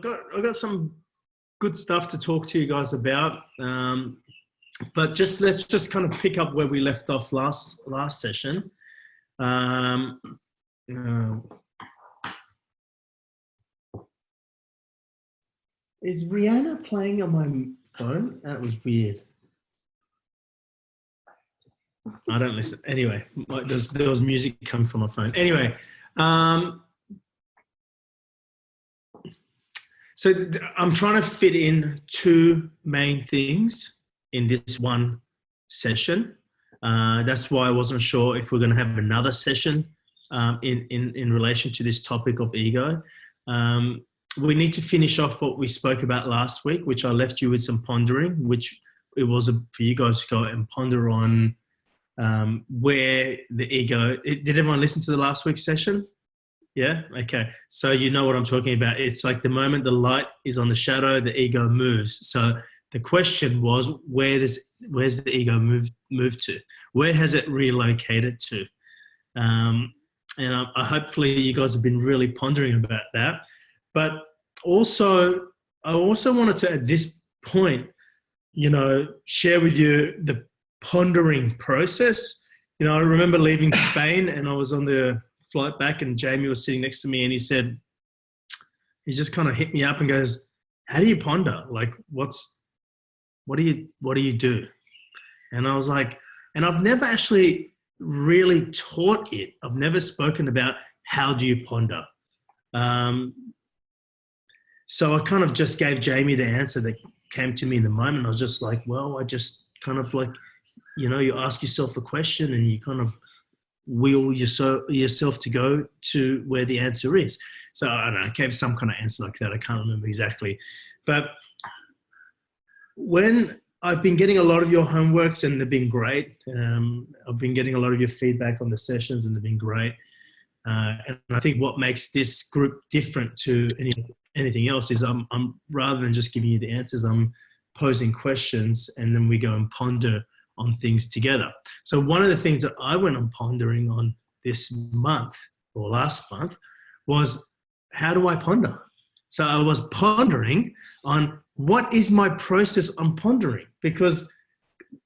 got some good stuff to talk to you guys about. But let's just kind of pick up where we left off last session. Is Rihanna playing on my phone? That was weird. I don't listen. Anyway, there was music coming from my phone. Anyway, so I'm trying to fit in two main things in this one session. That's why I wasn't sure if we're going to have another session in relation to this topic of ego. We need to finish off what we spoke about last week, which I left you with some pondering, which it was for you guys to go and ponder on where the ego. Did everyone listen to the last week's session? Yeah? Okay. So you know what I'm talking about. It's like the moment the light is on the shadow, the ego moves. So the question was, where's the ego move to? Where has it relocated to? And hopefully you guys have been really pondering about that. But also, I also wanted to, at this point, share with you the pondering process. I remember leaving Spain and I was on the flight back and Jamie was sitting next to me and he just kind of hit me up and goes, how do you ponder? Like, what do you do? And I was like, and I've never actually really taught it. I've never spoken about how do you ponder. So I kind of just gave Jamie the answer that came to me in the moment. I was just like, well, I just kind of like, you ask yourself a question and you kind of will yourself to go to where the answer is. So I don't know, I gave some kind of answer like that. I can't remember exactly. But when I've been getting a lot of your homeworks and they've been great. I've been getting a lot of your feedback on the sessions and they've been great. And I think what makes this group different to anything else is I'm rather than just giving you the answers, I'm posing questions and then we go and ponder on things together. So one of the things that I went on pondering on this month or last month was, how do I ponder? So I was pondering on what is my process on pondering, because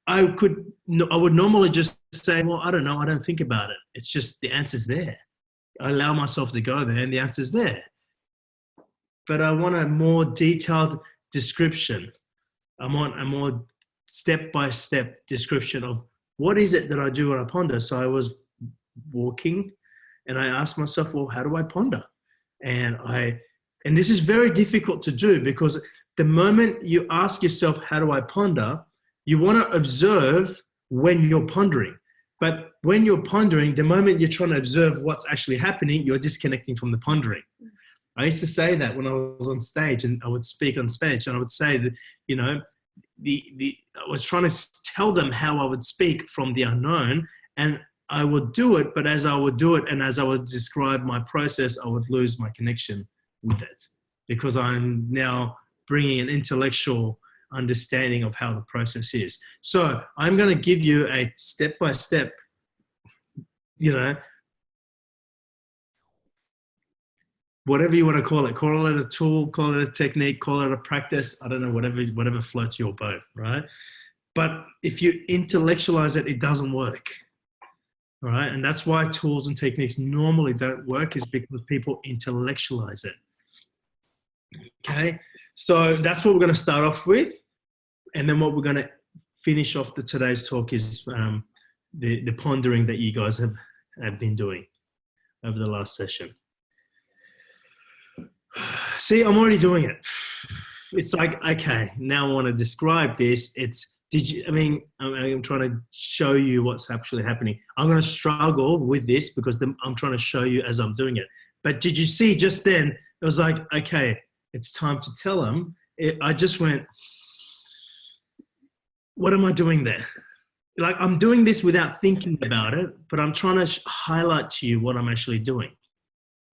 I would normally just say, well, I don't know. I don't think about it. It's just the answer's there. I allow myself to go there and the answer's there. But I want a more detailed description. I want a more step-by-step description of what is it that I do when I ponder. So I was walking and I asked myself, well, how do I ponder? And this is very difficult to do, because the moment you ask yourself, how do I ponder? You want to observe when you're pondering. But when you're pondering, the moment you're trying to observe what's actually happening, you're disconnecting from the pondering. I used to say that when I was on stage and I would speak on stage and I would say that, I was trying to tell them how I would speak from the unknown, and I would do it. But as I would do it and as I would describe my process, I would lose my connection with it, because I'm now bringing an intellectual understanding of how the process is. So I'm going to give you a step-by-step, whatever you want to call it a tool, call it a technique, call it a practice. I don't know, whatever floats your boat, right? But if you intellectualize it, it doesn't work, all right? And that's why tools and techniques normally don't work, is because people intellectualize it. Okay, so that's what we're going to start off with. And then what we're going to finish off today's talk is the pondering that you guys have been doing over the last session. See, I'm already doing it. It's like, okay, now I want to describe this. I'm trying to show you what's actually happening. I'm going to struggle with this because I'm trying to show you as I'm doing it. But did you see just then, it was like, okay, it's time to tell them. I just went, what am I doing there? Like, I'm doing this without thinking about it, but I'm trying to highlight to you what I'm actually doing.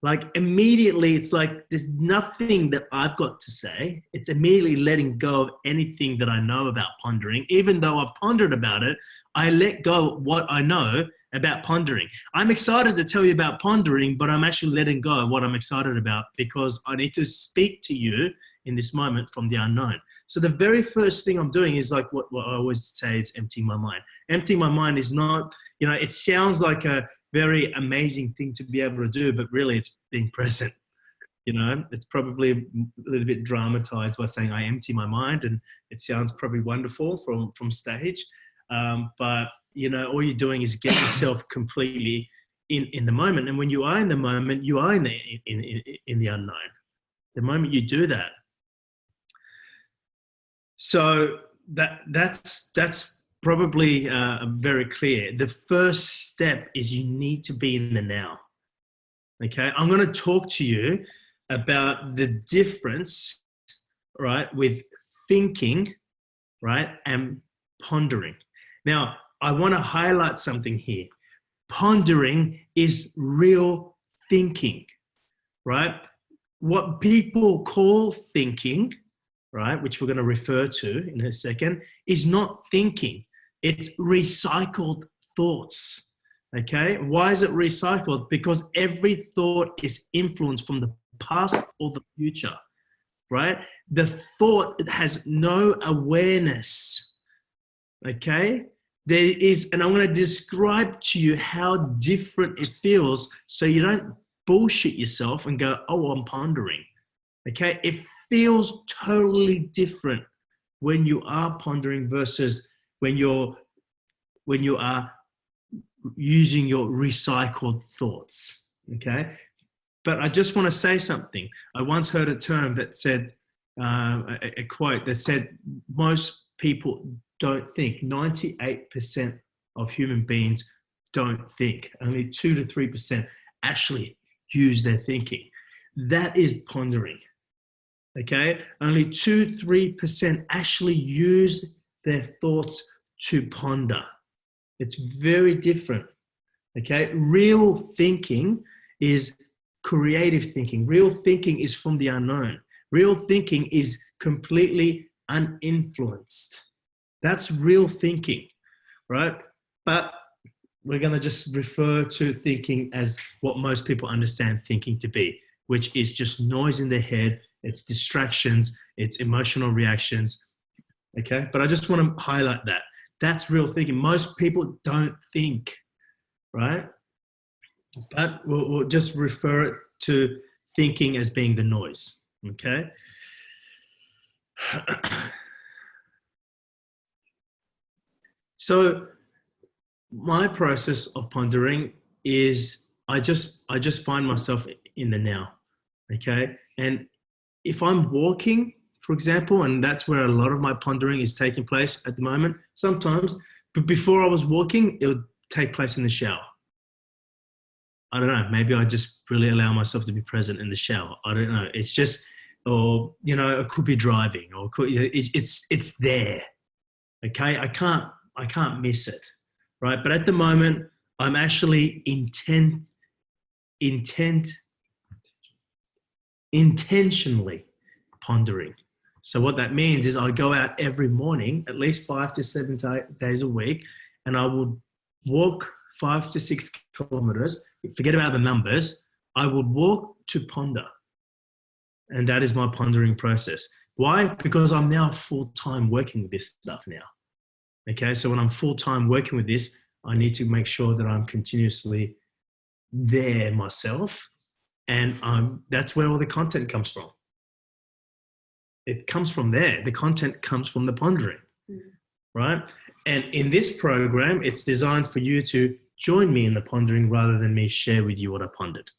Like, immediately, it's like there's nothing that I've got to say. It's immediately letting go of anything that I know about pondering. Even though I've pondered about it, I let go of what I know about pondering. I'm excited to tell you about pondering, but I'm actually letting go of what I'm excited about because I need to speak to you in this moment from the unknown. So the very first thing I'm doing is like what I always say is emptying my mind. Emptying my mind is not, it sounds like a very amazing thing to be able to do, but really it's being present. It's probably a little bit dramatized by saying I empty my mind, and it sounds probably wonderful from stage. But all you're doing is get yourself completely in the moment. And when you are in the moment, you are in the unknown. The moment you do that. So that's probably very clear. The first step is you need to be in the now. Okay, I'm going to talk to you about the difference, right, with thinking, right, and pondering. Now, I want to highlight something here. Pondering is real thinking, right? What people call thinking, right, which we're going to refer to in a second, is not thinking. It's recycled thoughts, okay? Why is it recycled? Because every thought is influenced from the past or the future, right? The thought has no awareness, okay? There is, and I'm going to describe to you how different it feels so you don't bullshit yourself and go, oh, I'm pondering, okay? It feels totally different when you are pondering versus when you are using your recycled thoughts, okay? But I just want to say something. I once heard a term that said, a quote that said, most people don't think. 98% of human beings don't think. Only 2 to 3% actually use their thinking. That is pondering, okay? Only 2-3% actually use their thoughts to ponder. It's very different, okay? Real thinking is creative thinking. Real thinking is from the unknown. Real thinking is completely uninfluenced. That's real thinking, right? But we're going to just refer to thinking as what most people understand thinking to be, which is just noise in their head. It's distractions. It's emotional reactions, okay? But I just want to highlight that. That's real thinking. Most people don't think, right? But we'll just refer it to thinking as being the noise, okay? So my process of pondering is I just find myself in the now, okay? And if I'm walking, for example, and that's where a lot of my pondering is taking place at the moment, sometimes, but before I was walking, it would take place in the shower. I don't know, maybe I just really allow myself to be present in the shower. I don't know. It's just, or, it could be driving, or it's there, okay? I can't miss it, right? But at the moment, I'm actually intentionally pondering. So what that means is I go out every morning, at least 5 to 7 days a week, and I will walk 5 to 6 kilometers. Forget about the numbers. I would walk to ponder. And that is my pondering process. Why? Because I'm now full-time working with this stuff now. Okay, so when I'm full-time working with this, I need to make sure that I'm continuously there myself. And that's where all the content comes from. It comes from there. The content comes from the pondering, right? And in this program, it's designed for you to join me in the pondering rather than me share with you what I pondered.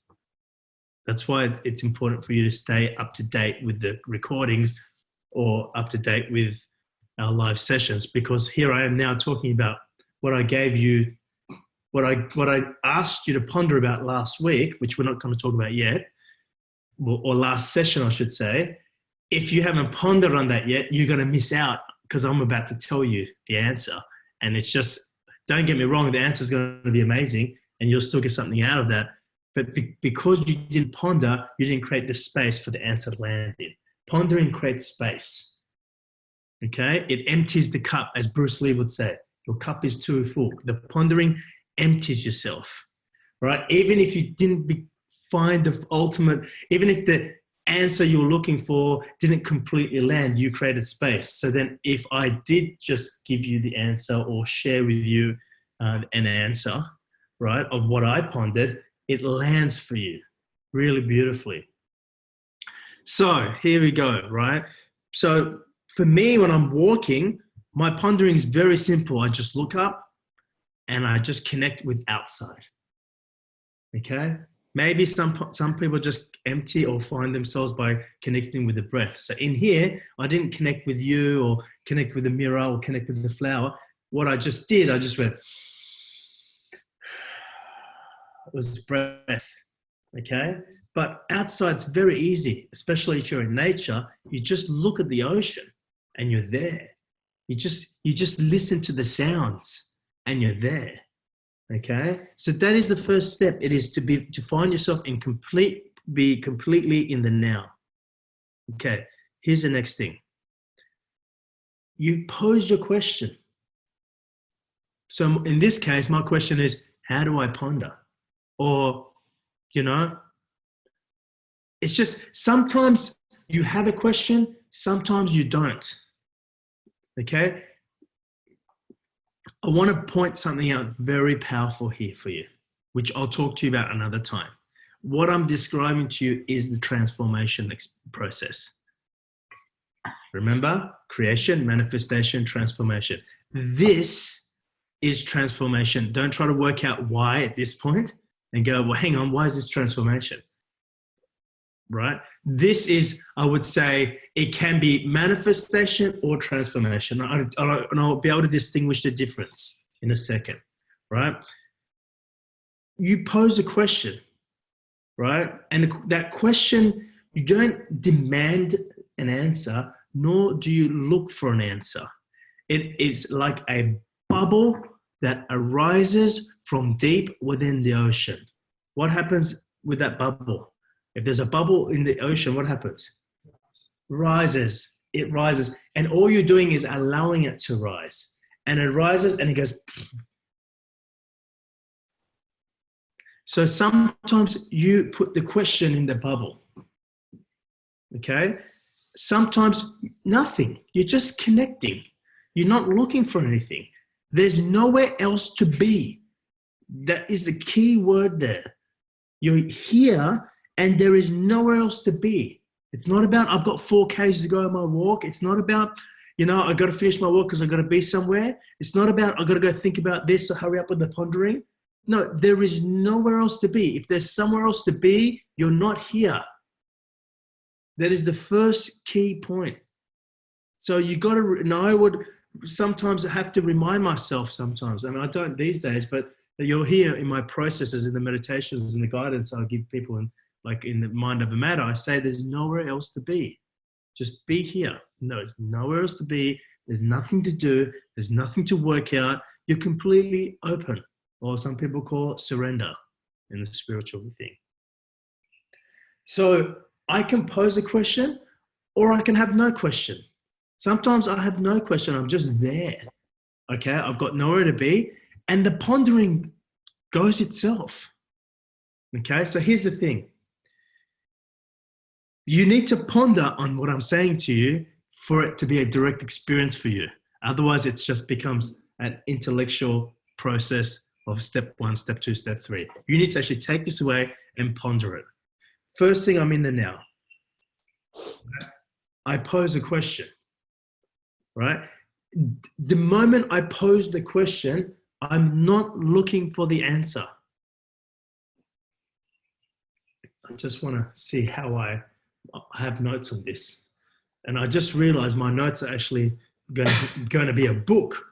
That's why it's important for you to stay up to date with the recordings or up to date with our live sessions, because here I am now talking about what I gave you, what I asked you to ponder about last week, which we're not going to talk about yet, or last session, I should say. If you haven't pondered on that yet, you're going to miss out because I'm about to tell you the answer. And it's just, don't get me wrong, the answer is going to be amazing and you'll still get something out of that. But because you didn't ponder, you didn't create the space for the answer to land in. Pondering creates space, okay? It empties the cup, as Bruce Lee would say. Your cup is too full. The pondering empties yourself, right? Even if you didn't find the ultimate, even if the answer you're looking for didn't completely land, you created space. So then if I did just give you the answer or share with you an answer, right, of what I pondered, it lands for you really beautifully. So here we go, right? So for me, when I'm walking, my pondering is very simple. I just look up and I just connect with outside. Okay? Maybe some people just empty or find themselves by connecting with the breath. So in here, I didn't connect with you or connect with the mirror or connect with the flower. What I just did, I just went, it was breath. Okay? But outside's very easy, especially if you're in nature. You just look at the ocean and you're there. You just listen to the sounds and you're there. Okay, so that is the first step. It is to find yourself be completely in the now. Okay, here's the next thing. You pose your question. So in this case, my question is, how do I ponder? Or, it's just sometimes you have a question, sometimes you don't. Okay. I want to point something out very powerful here for you, which I'll talk to you about another time. What I'm describing to you is the transformation process. Remember, creation, manifestation, transformation. This is transformation. Don't try to work out why at this point and go, well, hang on, why is this transformation? Right? This is, I would say, it can be manifestation or transformation. And I'll be able to distinguish the difference in a second, right? You pose a question, right? And that question, you don't demand an answer, nor do you look for an answer. It is like a bubble that arises from deep within the ocean. What happens with that bubble? If there's a bubble in the ocean, what happens? Rises. It rises. And all you're doing is allowing it to rise. And it rises and it goes. So sometimes you put the question in the bubble. Okay? Sometimes nothing. You're just connecting. You're not looking for anything. There's nowhere else to be. That is the key word there. You're here and there is nowhere else to be. It's not about, I've got 4Ks to go on my walk. It's not about, I've got to finish my walk because I've got to be somewhere. It's not about, I've got to go think about this to hurry up with the pondering. No, there is nowhere else to be. If there's somewhere else to be, you're not here. That is the first key point. So you got to, and I would sometimes have to remind myself sometimes, I mean, I don't these days, but you're here in my processes, in the meditations and the guidance I give people in the mind of a matter, I say there's nowhere else to be. Just be here. No, there's nowhere else to be. There's nothing to do. There's nothing to work out. You're completely open, or some people call it surrender in the spiritual thing. So I can pose a question or I can have no question. Sometimes I have no question. I'm just there. Okay. I've got nowhere to be. And the pondering goes itself. Okay. So here's the thing. You need to ponder on what I'm saying to you for it to be a direct experience for you. Otherwise, it just becomes an intellectual process of step 1, step 2, step 3. You need to actually take this away and ponder it. First thing, I'm in the now. I pose a question, right? The moment I pose the question, I'm not looking for the answer. I just want to see how I have notes on this. And I just realized my notes are actually going to be a book.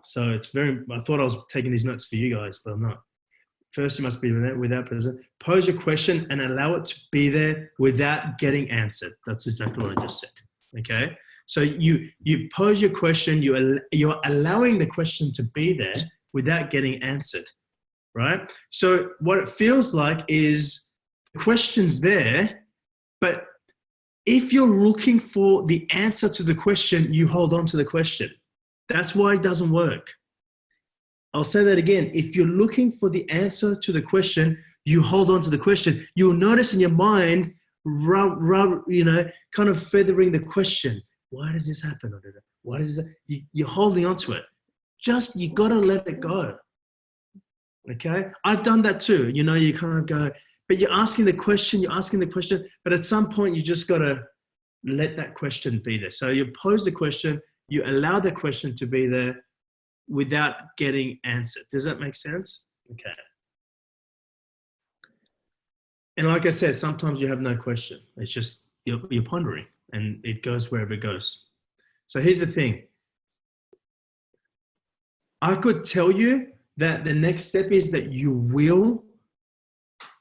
So it's I thought I was taking these notes for you guys, but I'm not. First, you must be without present. Pose your question and allow it to be there without getting answered. That's exactly what I just said. Okay. So you pose your question, you're allowing the question to be there without getting answered, right? So what it feels like is the question's there, but if you're looking for the answer to the question, you hold on to the question. That's why it doesn't work. I'll say that again. If you're looking for the answer to the question, you hold on to the question. You'll notice in your mind, kind of feathering the question. Why does this happen? Why does this? You're holding on to it. You got to let it go. Okay? I've done that too. You kind of go, but you're asking the question, but at some point you just got to let that question be there. So you pose the question, you allow the question to be there without getting answered. Does that make sense? Okay. And like I said, sometimes you have no question. It's just you're pondering and it goes wherever it goes. So here's the thing. I could tell you that the next step is that you will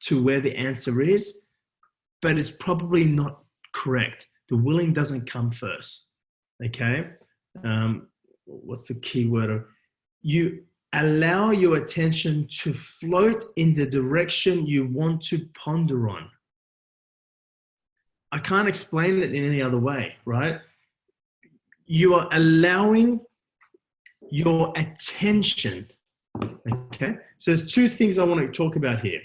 to where the answer is, but it's probably not correct. The willing doesn't come first. Okay? What's the key word? You allow your attention to float in the direction you want to ponder on. I can't explain it in any other way, right? You are allowing your attention. Okay? So there's two things I want to talk about here.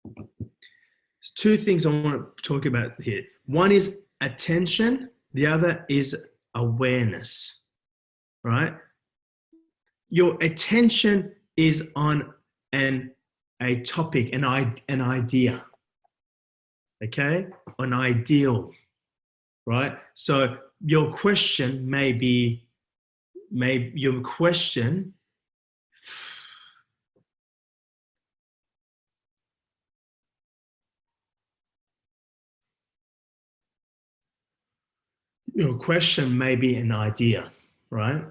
There's two things I want to talk about here. One is attention. The other is awareness, right? Your attention is on a topic, an idea, okay? An ideal, right? So your question Your question may be an idea, right?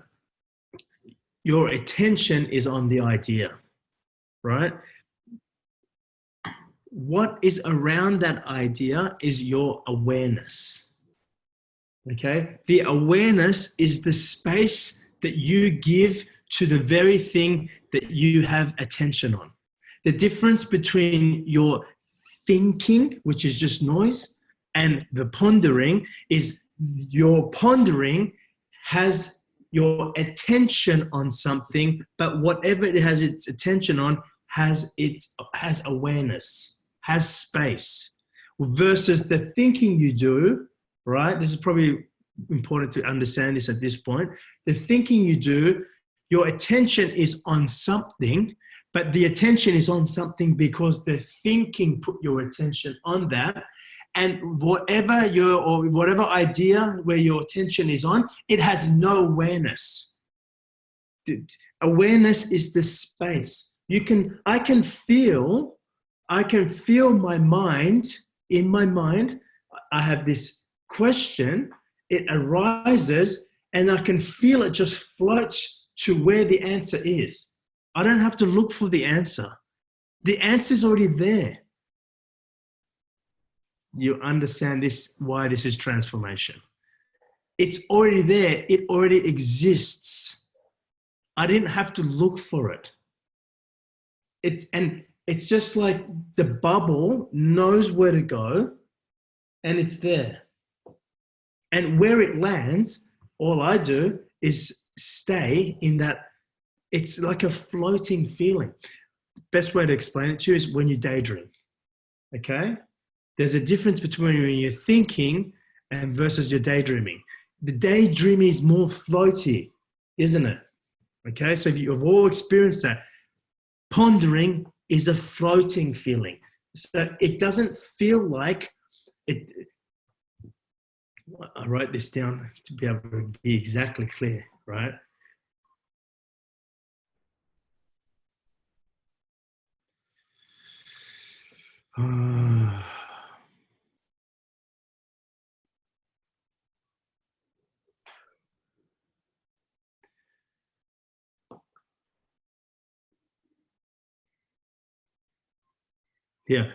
Your attention is on the idea, right? What is around that idea is your awareness, okay? The awareness is the space that you give to the very thing that you have attention on. The difference between your thinking, which is just noise, and the pondering is your pondering has your attention on something, but whatever it has its attention on has awareness, has space, versus the thinking you do, right? This is probably important to understand this at this point. The thinking you do, your attention is on something, but the attention is on something because the thinking put your attention on that. And whatever idea where your attention is on, it has no awareness. Awareness is the space. I can feel my mind, in my mind, I have this question, it arises, and I can feel it just floats to where the answer is. I don't have to look for the answer. The answer is already there. You understand this, why this is transformation. It's already there. It already exists. I didn't have to look for it. And it's just like the bubble knows where to go and it's there. And where it lands, all I do is stay in that. It's like a floating feeling. The best way to explain it to you is when you daydream. Okay? There's a difference between when you're thinking and versus your daydreaming. The daydreaming is more floaty, isn't it? Okay, so you've all experienced that. Pondering is a floating feeling. So it doesn't feel like it. I wrote this down to be able to be exactly clear, right? Yeah.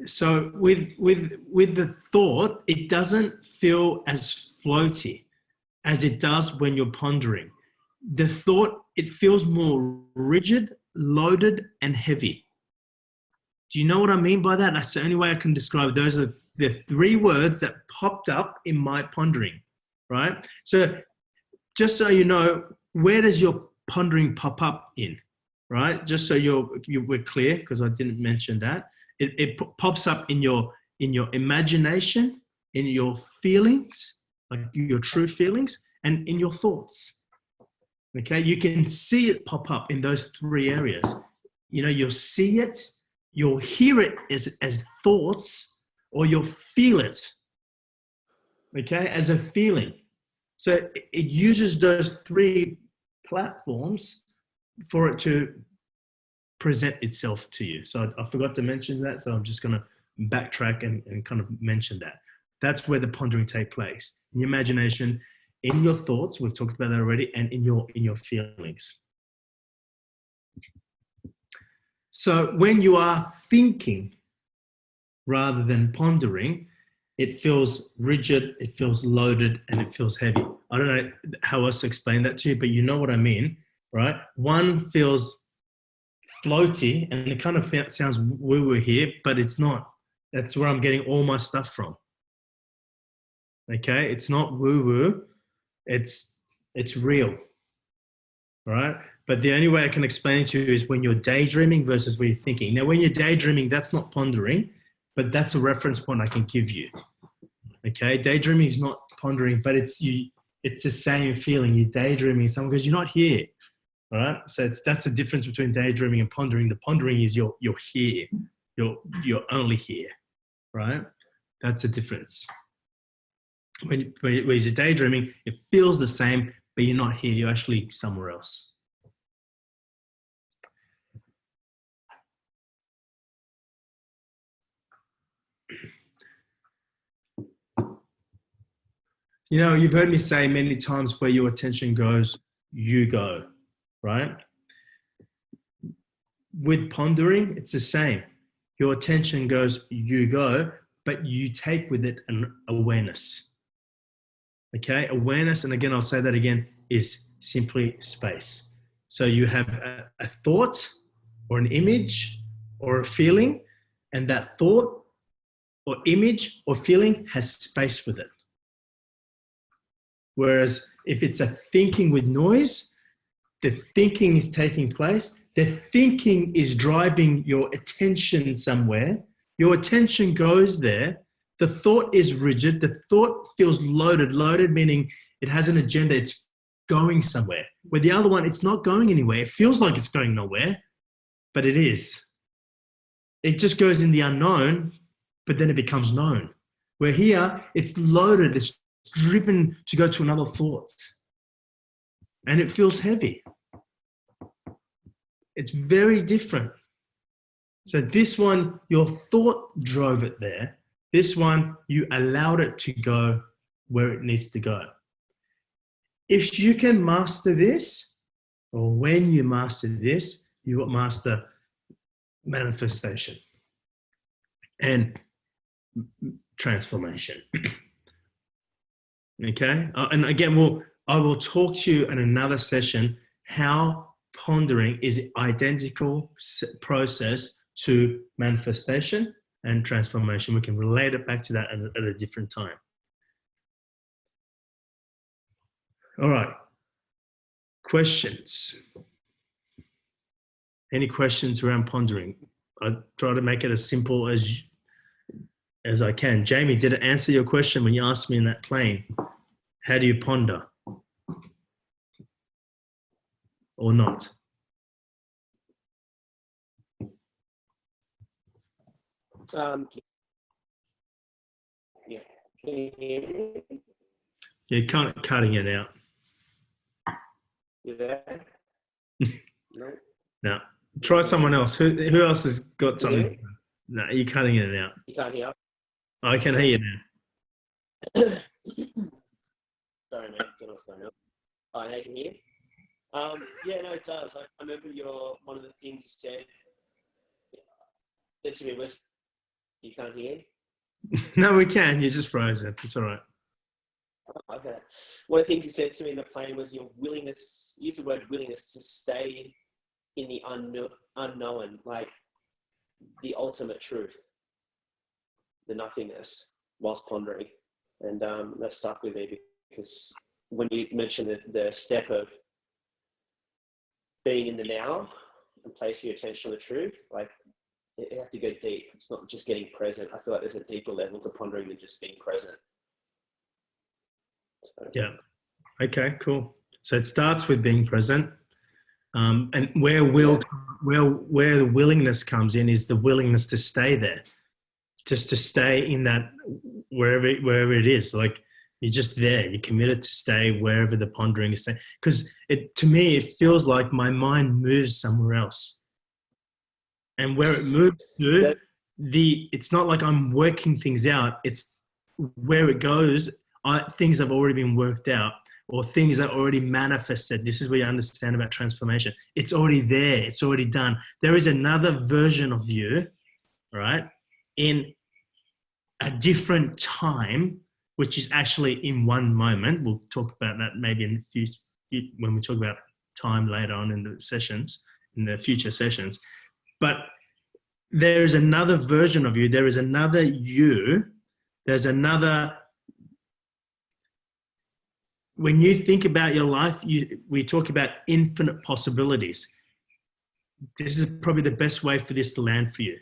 So with the thought, it doesn't feel as floaty as it does when you're pondering. The thought, it feels more rigid, loaded, and heavy. Do you know what I mean by that? That's the only way I can describe it. Those are the three words that popped up in my pondering. right? So just so you know, where does your pondering pop up in, right? Just so we're clear, because I didn't mention that. It pops up in your imagination, in your feelings, like your true feelings, and in your thoughts. Okay, you can see it pop up in those three areas. You know, you'll see it, you'll hear it as thoughts, or you'll feel it, okay, as a feeling. So it uses those three platforms for it to present itself to you. So I forgot to mention that, so I'm just going to backtrack and kind of mention that. That's where the pondering takes place. In your imagination, in your thoughts, we've talked about that already, and in your feelings. So when you are thinking rather than pondering, it feels rigid, it feels loaded, and it feels heavy. I don't know how else to explain that to you, but you know what I mean, right? One feels floaty, and it kind of sounds woo-woo here, but it's not. That's where I'm getting all my stuff from. Okay, it's not woo-woo, it's real, right? But the only way I can explain it to you is when you're daydreaming versus when you're thinking. Now, when you're daydreaming, that's not pondering, but that's a reference point I can give you. Okay, daydreaming is not pondering, but it's the same feeling. You're daydreaming someone because you're not here, right? So that's the difference between daydreaming and pondering. The pondering is you're here, you're only here, right? That's the difference. When you're daydreaming, it feels the same, but you're not here. You're actually somewhere else. You know, you've heard me say many times where your attention goes, you go, right? With pondering, it's the same. Your attention goes, you go, but you take with it an awareness. Okay, awareness, and again, I'll say that again, is simply space. So you have a thought or an image or a feeling, and that thought or image or feeling has space with it. Whereas if it's a thinking with noise, the thinking is taking place, the thinking is driving your attention somewhere, your attention goes there, the thought is rigid, the thought feels loaded meaning it has an agenda, it's going somewhere. Where the other one, it's not going anywhere. It feels like it's going nowhere, but it is. It just goes in the unknown, but then it becomes known. Where here, it's loaded, it's driven to go to another thought. And it feels heavy. It's very different. So this one, your thought drove it there. This one, you allowed it to go where it needs to go. If you can master this, or when you master this, you will master manifestation and transformation. Okay? And again, I will talk to you in another session how pondering is an identical process to manifestation and transformation. We can relate it back to that at a different time. All right. Questions? Any questions around pondering? I try to make it as simple as I can. Jamie, did it answer your question when you asked me in that plane? How do you ponder? Or not? Yeah. Can you hear me? You're kind of cutting it out. You there? No. No. Try someone else. Who else has got something? No, you're cutting it out. You can't hear? I can hear you now. Sorry, mate. Get off phone up. Oh, now you can hear? Yeah, no, it does. I remember one of the things you said to me was, you can't hear? No, we can. You're just frozen. It's all right. Okay. One of the things you said to me in the plane was your willingness, use the word willingness to stay in the unknown, like the ultimate truth, the nothingness, whilst pondering. And that stuck with me because when you mentioned the step of being in the now and placing your attention on the truth, like you have to go deep. It's not just getting present. I feel like there's a deeper level to pondering than just being present. So. Yeah. Okay, cool. So it starts with being present. And where the willingness comes in is the willingness to stay there, just to stay in that wherever it is. Like you're just there. You're committed to stay wherever the pondering is. Because to me, it feels like my mind moves somewhere else, and where it moves to, it's not like I'm working things out. It's where it goes. Things have already been worked out, or things are already manifested. This is where you understand about transformation. It's already there. It's already done. There is another version of you, right, in a different time, which is actually in one moment. We'll talk about that maybe in a few when we talk about time later on in the sessions, in the future sessions. But there is another version of you. There is another you. There's another. When you think about your life, we talk about infinite possibilities. This is probably the best way for this to land for you.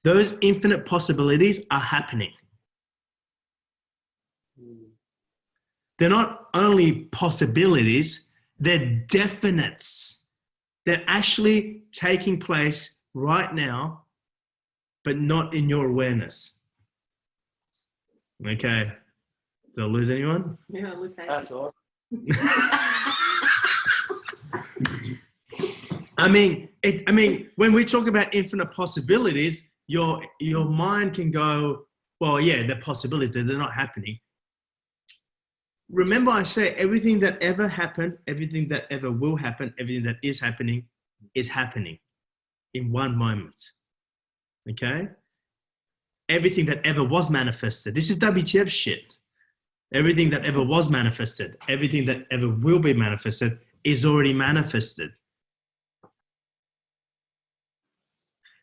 Those infinite possibilities are happening. They're not only possibilities, they're definites. They're actually taking place right now, but not in your awareness. Okay. Did I lose anyone? Yeah, look at That's awesome. I mean, when we talk about infinite possibilities, your mind can go, well, yeah, they're possibilities, they're not happening. Remember, I say everything that ever happened, everything that ever will happen, everything that is happening in one moment. Okay? Everything that ever was manifested. This is WTF shit. Everything that ever was manifested, everything that ever will be manifested is already manifested.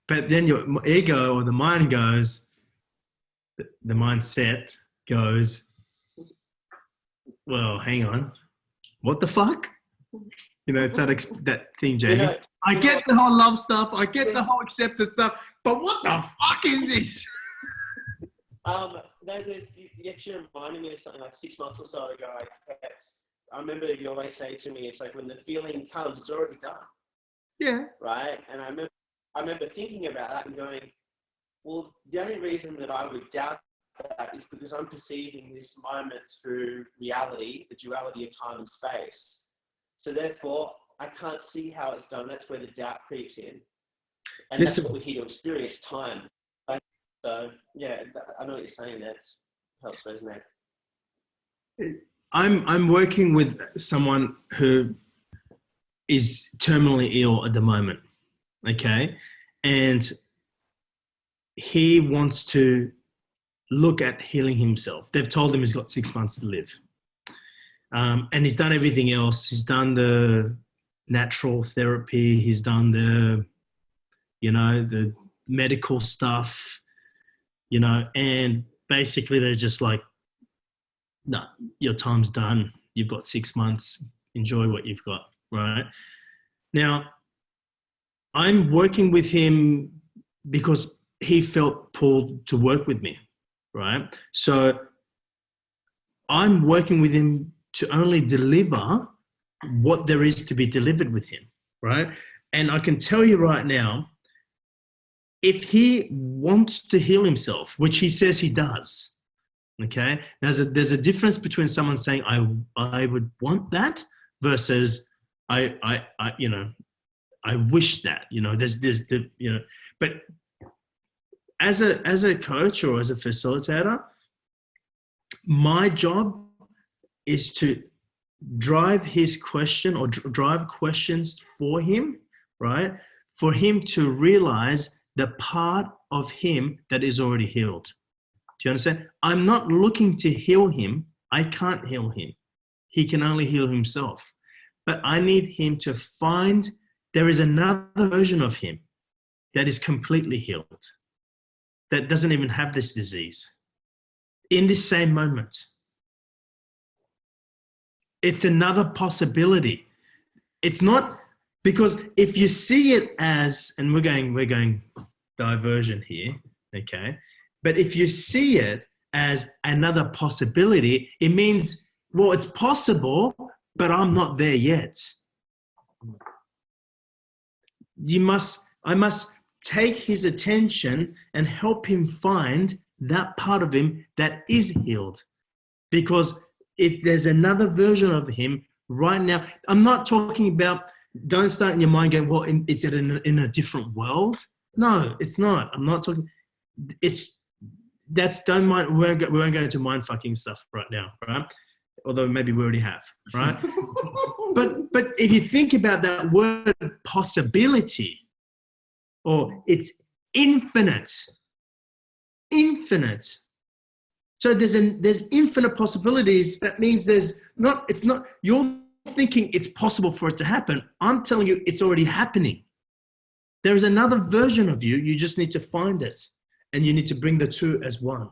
But then your ego or the mind goes, the mindset goes, well, hang on, what the fuck? You know, it's that thing, Jamie. You know, I get the whole love stuff, I get the whole acceptance stuff, but what the fuck is this? You actually reminded me of something like 6 months or so ago. I remember you always say to me, it's like when the feeling comes, it's already done. Yeah. Right? And I remember thinking about that and going, well, the only reason that I would doubt that is because I'm perceiving this moment through reality, the duality of time and space. So therefore, I can't see how it's done. That's where the doubt creeps in. And that's what we're here to experience, time. So, yeah, I know what you're saying. That helps resonate. I'm working with someone who is terminally ill at the moment, okay? And he wants to look at healing himself. They've told him he's got 6 months to live. And he's done everything else. He's done the natural therapy. He's done the medical stuff, and basically they're just like, no, your time's done. You've got 6 months. Enjoy what you've got, right? Now, I'm working with him because he felt pulled to work with me, right? So I'm working with him to only deliver what there is to be delivered with him, right? And I can tell you right now, if he wants to heal himself, which he says he does, okay, there's a difference between someone saying I would want that versus I wish that, there's the, but as a coach or as a facilitator, my job is to drive his question or drive questions for him, right? For him to realize the part of him that is already healed. Do you understand? I'm not looking to heal him. I can't heal him. He can only heal himself. But I need him to find there is another version of him that is completely healed, that doesn't even have this disease in this same moment. It's another possibility. It's not, because if you see it as, and we're going diversion here, okay? But if you see it as another possibility, it means, well, it's possible, but I'm not there yet. I must take his attention and help him find that part of him that is healed, because there's another version of him right now. I'm not talking about, don't start in your mind going, well, it's in a different world. No, it's not. I'm not talking, don't mind, we won't go into mind fucking stuff right now, right? Although maybe we already have, right? but if you think about that word possibility, or it's infinite. So there's infinite possibilities. That means you're thinking it's possible for it to happen. I'm telling you, it's already happening. There is another version of you. You just need to find it, and you need to bring the two as one.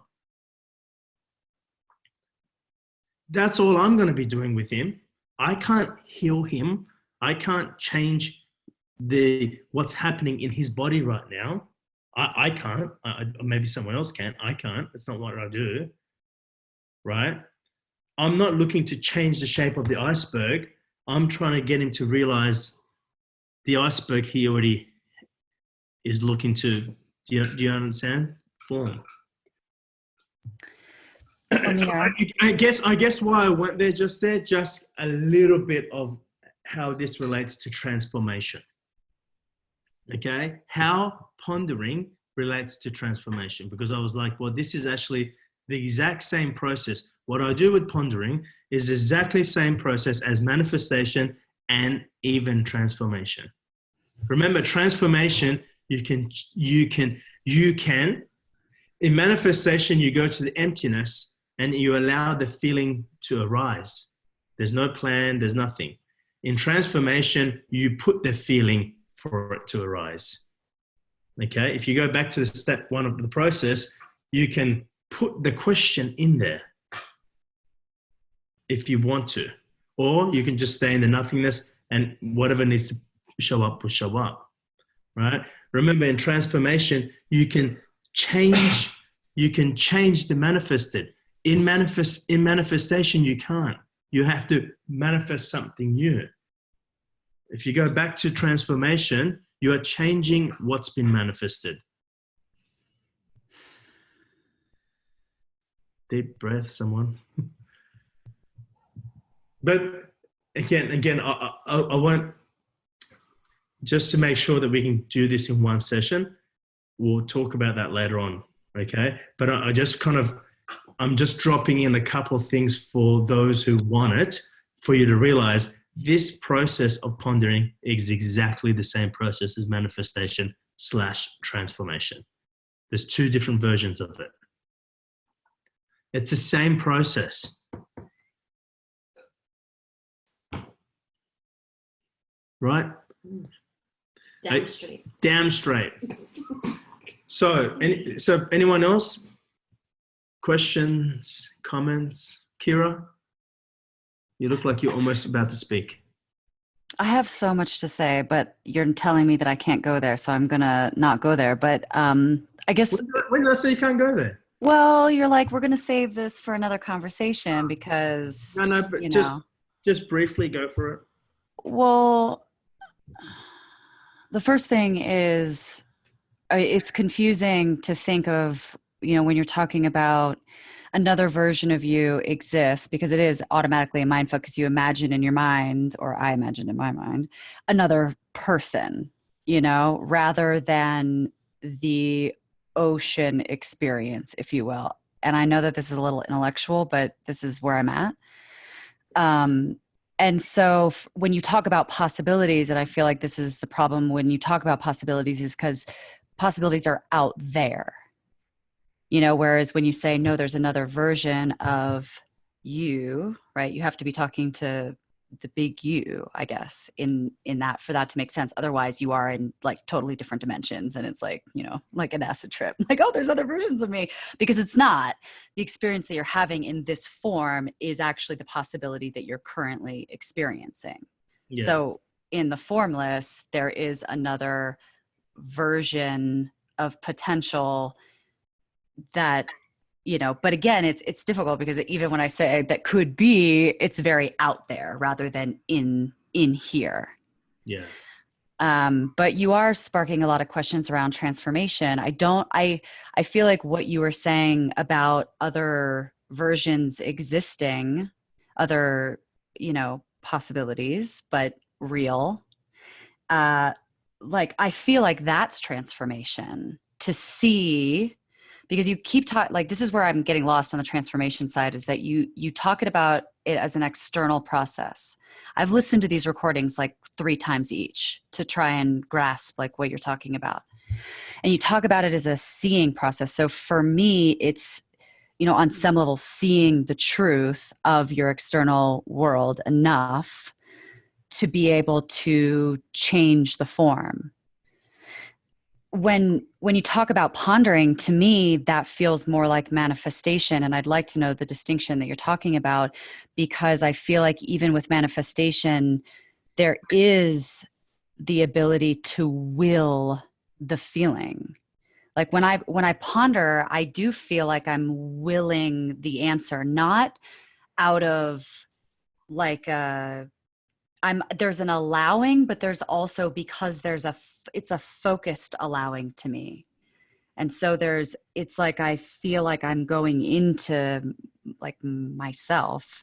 That's all I'm going to be doing with him. I can't heal him. I can't change what's happening in his body right now. I can't. Maybe someone else can. I can't. That's not what I do. Right? I'm not looking to change the shape of the iceberg. I'm trying to get him to realize the iceberg he already is looking to, do you understand? Form. I guess why I went there, just a little bit of how this relates to transformation. Okay? How pondering relates to transformation, because I was like, well, this is actually the exact same process. What I do with pondering is exactly the same process as manifestation and even transformation. Remember, transformation, you can, in manifestation, you go to the emptiness and you allow the feeling to arise. There's no plan, there's nothing. In transformation, you put the feeling for it to arise. Okay, if you go back to the step one of the process, you can put the question in there if you want to, or you can just stay in the nothingness and whatever needs to show up will show up, right? Remember, in transformation, you can change the manifested. In manifestation, you can't. You have to manifest something new. If you go back to transformation, you are changing what's been manifested. Deep breath, someone. But again, I won't, just to make sure that we can do this in one session, we'll talk about that later on, okay? But I'm just dropping in a couple of things for those who want it, for you to realize this process of pondering is exactly the same process as manifestation / transformation. There's two different versions of it. It's the same process. Right? Damn straight. So anyone else? Questions, comments? Kira? You look like you're almost about to speak. I have so much to say, but you're telling me that I can't go there, so I'm going to not go there. But I guess... When did I say you can't go there? Well, you're like, we're going to save this for another conversation because... No, but just briefly go for it. Well, the first thing is it's confusing to think of, when you're talking about another version of you exists, because it is automatically a mind fuck, because you imagine in your mind, or I imagine in my mind, another person, rather than the ocean experience, if you will. And I know that this is a little intellectual, but this is where I'm at. And so when you talk about possibilities, and I feel like this is the problem when you talk about possibilities, is because possibilities are out there. Whereas when you say, no, there's another version of you, right? You have to be talking to the big you, I guess, in that, for that to make sense. Otherwise you are in like totally different dimensions, and it's like, you know, like an acid trip, like, oh, there's other versions of me, because it's not. The experience that you're having in this form is actually the possibility that you're currently experiencing. Yeah. So in the formless, there is another version of potential that, you know, but again, it's difficult because even when I say that could be, it's very out there rather than in here. Yeah. But you are sparking a lot of questions around transformation. I feel like what you were saying about other versions existing, other, you know, possibilities, but real, like, I feel like that's transformation, to see, because you keep talking, like, this is where I'm getting lost on the transformation side, is that you talk about it as an external process. I've listened to these recordings like 3 times each to try and grasp like what you're talking about. And you talk about it as a seeing process. So for me, it's, you know, on some level, seeing the truth of your external world enough to be able to change the form. When you talk about pondering, to me, that feels more like manifestation. And I'd like to know the distinction that you're talking about, because I feel like even with manifestation, there is the ability to will the feeling. Like when I ponder, I do feel like I'm willing the answer, not out of like there's an allowing, but there's also, because it's a focused allowing to me. And so it's like, I feel like I'm going into like myself.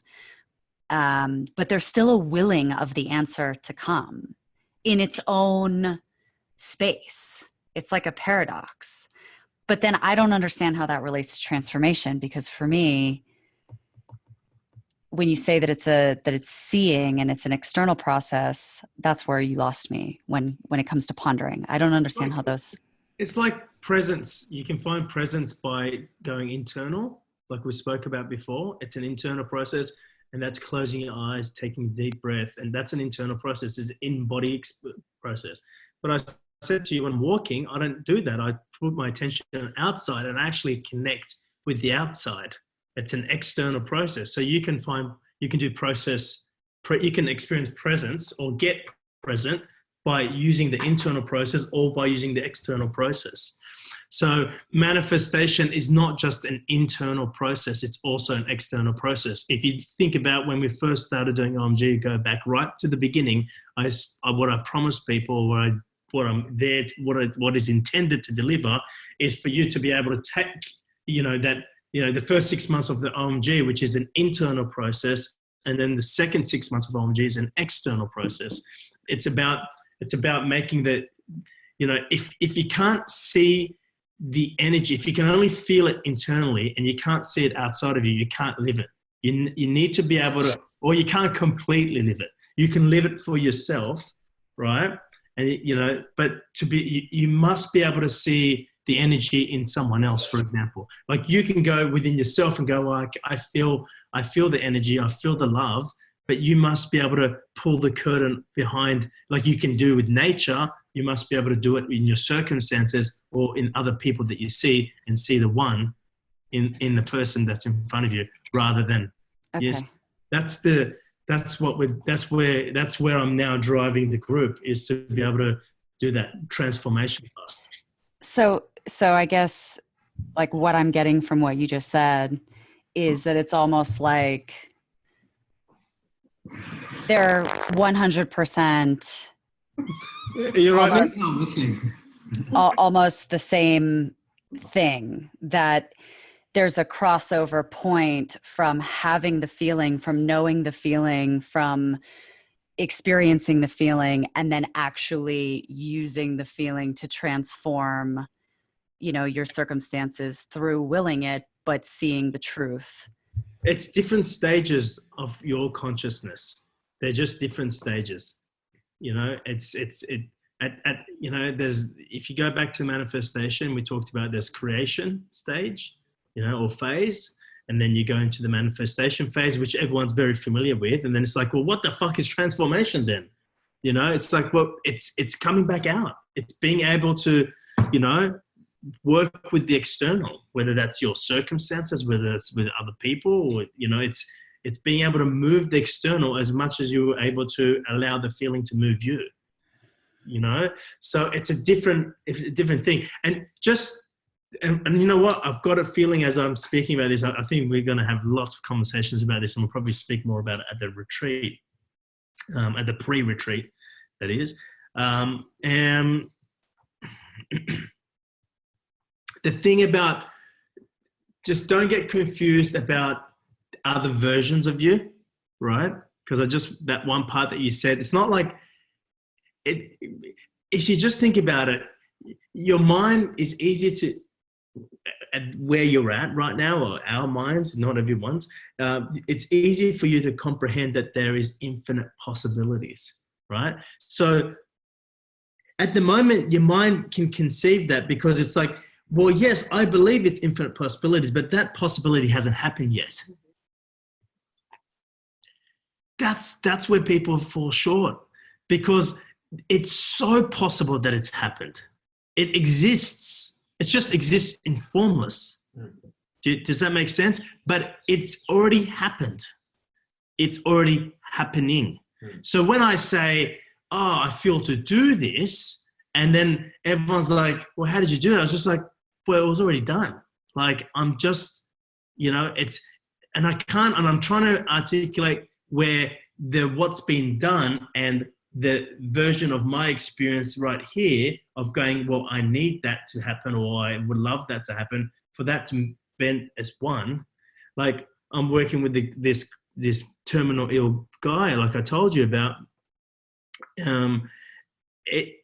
But there's still a willing of the answer to come in its own space. It's like a paradox. But then I don't understand how that relates to transformation, because for me, when you say that it's seeing and it's an external process, that's where you lost me when it comes to pondering. I don't understand how those. It's like presence. You can find presence by going internal, like we spoke about before. It's an internal process, and that's closing your eyes, taking a deep breath, and that's an internal process. It's an in-body process. But I said to you, when walking, I don't do that. I put my attention outside and actually connect with the outside. It's an external process. So you can do process, you can experience presence or get present by using the internal process or by using the external process. So manifestation is not just an internal process, it's also an external process. If you think about when we first started doing OMG, go back right to the beginning, what I promised people, what is intended to deliver is for you to be able to take, the first 6 months of the OMG, which is an internal process, and then the second 6 months of OMG is an external process. It's about making the, if you can't see the energy, if you can only feel it internally and you can't see it outside of you, you can't live it. You need to be able to, or you can't completely live it. You can live it for yourself, right? And, but you must be able to see the energy in someone else, for example. Like you can go within yourself and go, well, I feel the energy, I feel the love, but you must be able to pull the curtain behind, like you can do with nature. You must be able to do it in your circumstances or in other people that you see, and see the one in the person that's in front of you, rather than, Okay. Yes, that's where I'm now driving the group, is to be able to do that transformation part. So I guess like what I'm getting from what you just said is that it's almost like they're 100% You're right. almost the same thing, that there's a crossover point from having the feeling, from knowing the feeling, from experiencing the feeling, and then actually using the feeling to transform, your circumstances through willing it, but seeing the truth. It's different stages of your consciousness. They're just different stages. There's, if you go back to manifestation, we talked about this creation stage, or phase, and then you go into the manifestation phase, which everyone's very familiar with. And then it's like, well, what the fuck is transformation then? You know, it's like, well, it's coming back out. It's being able to, you know, work with the external, whether that's your circumstances, whether it's with other people, or, you know, it's being able to move the external as much as you were able to allow the feeling to move you, you know? So it's a different thing. And you know what? I've got a feeling as I'm speaking about this, I think we're going to have lots of conversations about this, and we'll probably speak more about it at the retreat, at the pre-retreat, that is. And the thing about, just don't get confused about other versions of you, right? Because that one part that you said, it's not like it. If you just think about it, your mind is easier to, at where you're at right now, or our minds, not everyone's, it's easier for you to comprehend that there is infinite possibilities, right? So at the moment, your mind can conceive that, because it's like, well, yes, I believe it's infinite possibilities, but that possibility hasn't happened yet. That's where people fall short, because it's so possible that it's happened. It exists. It just exists in formless. Does that make sense? But it's already happened. It's already happening. So when I say, oh, I feel to do this, and then everyone's like, well, how did you do it? I was just like, well, it was already done. Like, I'm just, you know, and I'm trying to articulate where what's been done and the version of my experience right here of going, well, I need that to happen, or I would love that to happen, for that to bend as one. Like, I'm working with this terminal ill guy, like I told you about. It's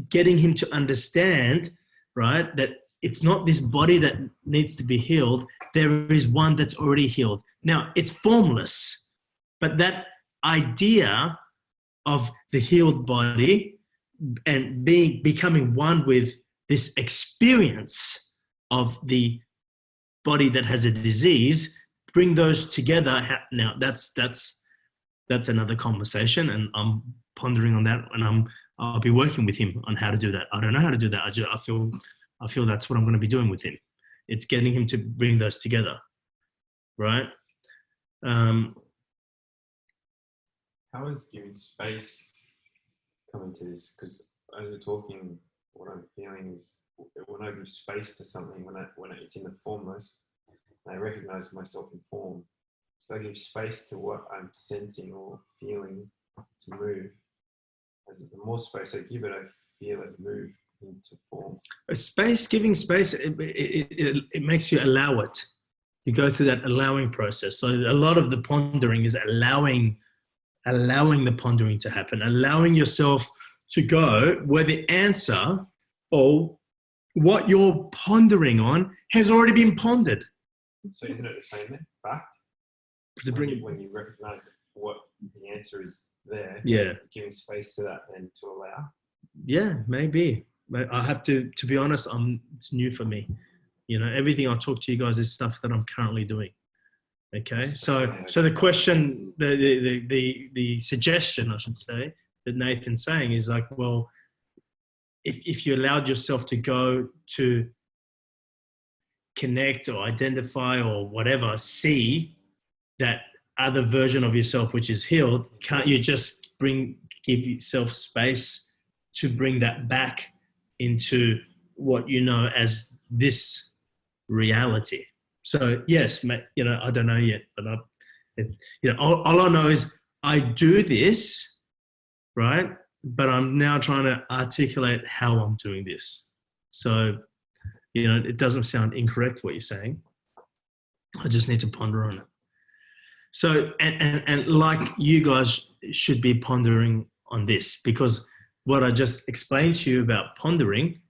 getting him to understand, right, that it's not this body that needs to be healed. There is one that's already healed. Now, it's formless, but that idea of the healed body and becoming one with this experience of the body that has a disease, bring those together. Now, that's another conversation, and I'm pondering on that, and I'll be working with him on how to do that. I don't know how to do that. I feel that's what I'm going to be doing with him. It's getting him to bring those together, right? How is giving space coming to this? Because as we're talking, what I'm feeling is when I give space to something, when it's in the formless, and I recognize myself in form. So I give space to what I'm sensing or feeling to move. As the more space I give it, I feel it move into form. Giving space, it makes you allow it. You go through that allowing process. So a lot of the pondering is allowing the pondering to happen, allowing yourself to go where the answer or what you're pondering on has already been pondered. So isn't it the same then? Back? When you recognize what the answer is there, yeah, giving space to that and to allow. Yeah, maybe. I have to be honest. It's new for me. You know, everything I talk to you guys is stuff that I'm currently doing. Okay, so the question, the suggestion, I should say, that Nathan's saying is like, well, if you allowed yourself to go to connect or identify or whatever, see that other version of yourself which is healed, can't you just give yourself space to bring that back into what you know as this reality? So yes, you know, I don't know yet, but all I know is I do this, right? But I'm now trying to articulate how I'm doing this. So, you know, it doesn't sound incorrect what you're saying. I just need to ponder on it. So, and like you guys should be pondering on this, because what I just explained to you about pondering,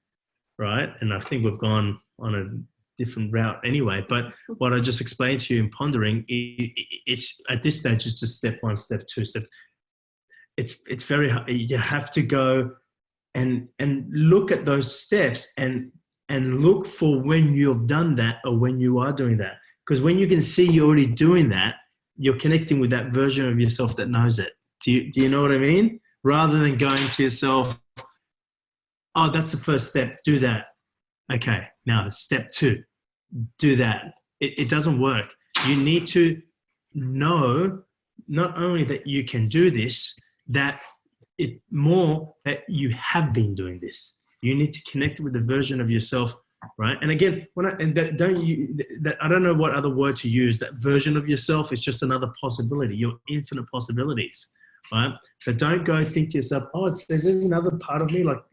right? And I think we've gone on a different route anyway, but what I just explained to you in pondering, it's at this stage, it's just step one, step two, it's very hard. You have to go and look at those steps and and look for when you've done that or when you are doing that. Because when you can see you're already doing that, you're connecting with that version of yourself that knows it. Do you know what I mean? Rather than going to yourself, oh, that's the first step, do that. Okay, now step 2, do that. It doesn't work. You need to know not only that you can do this, that that you have been doing this. You need to connect with the version of yourself, right? And again, I don't know what other word to use. That version of yourself is just another possibility. Your infinite possibilities, right? So don't go think to yourself, oh, there's another part of me like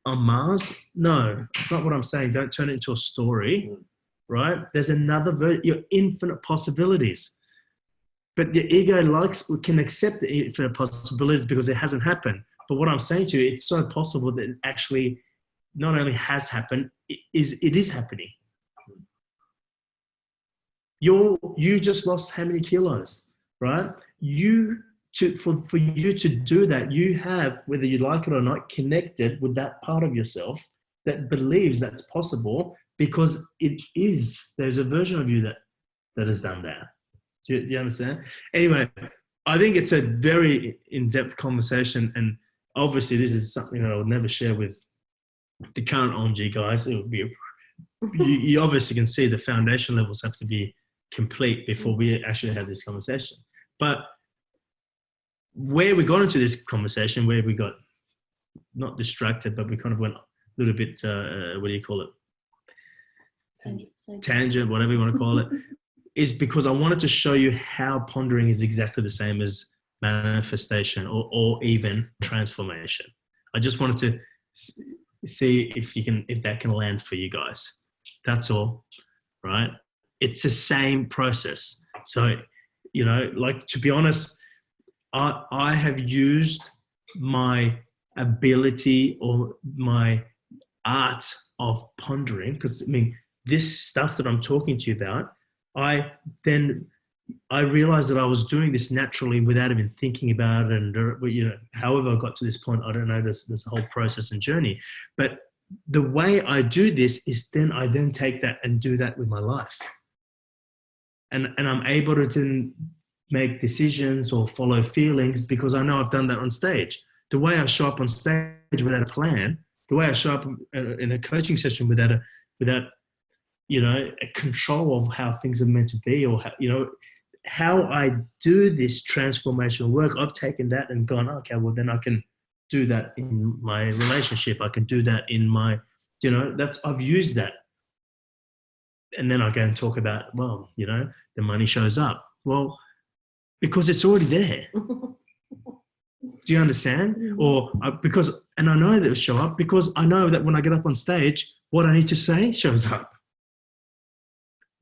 on Mars. No, that's not what I'm saying. Don't turn it into a story, right? There's another your infinite possibilities. But the ego can accept the infinite possibilities because it hasn't happened. But what I'm saying to you, it's so possible that it actually not only has happened, it is happening. You just lost how many kilos, right? For you to do that, you have, whether you like it or not, connected with that part of yourself that believes that's possible because it is. There's a version of you that has done that. Do you understand? Anyway, I think it's a very in-depth conversation, and obviously this is something that I would never share with the current OMG guys. It would be you obviously can see the foundation levels have to be complete before we actually have this conversation. But where we got into this conversation, where we got not distracted, but we kind of went a little bit, what do you call it? Tangent, whatever you want to call it, is because I wanted to show you how pondering is exactly the same as manifestation or even transformation. I just wanted to see if that can land for you guys. That's all, right? It's the same process. So, like, to be honest, I have used my ability or my art of pondering, because I mean, this stuff that I'm talking to you about, I realized that I was doing this naturally without even thinking about it. And, however I got to this point, I don't know, there's a whole process and journey. But the way I do this is I then take that and do that with my life. And I'm able to then make decisions or follow feelings because I know I've done that on stage. The way I show up on stage without a plan, the way I show up in a coaching session without a control of how things are meant to be, or how I do this transformational work, I've taken that and gone, okay, well then I can do that in my relationship. I can do that in my, I've used that. And then I go and talk about, well, the money shows up. Well, because it's already there. Do you understand? Or and I know that it'll show up because I know that when I get up on stage, what I need to say shows up.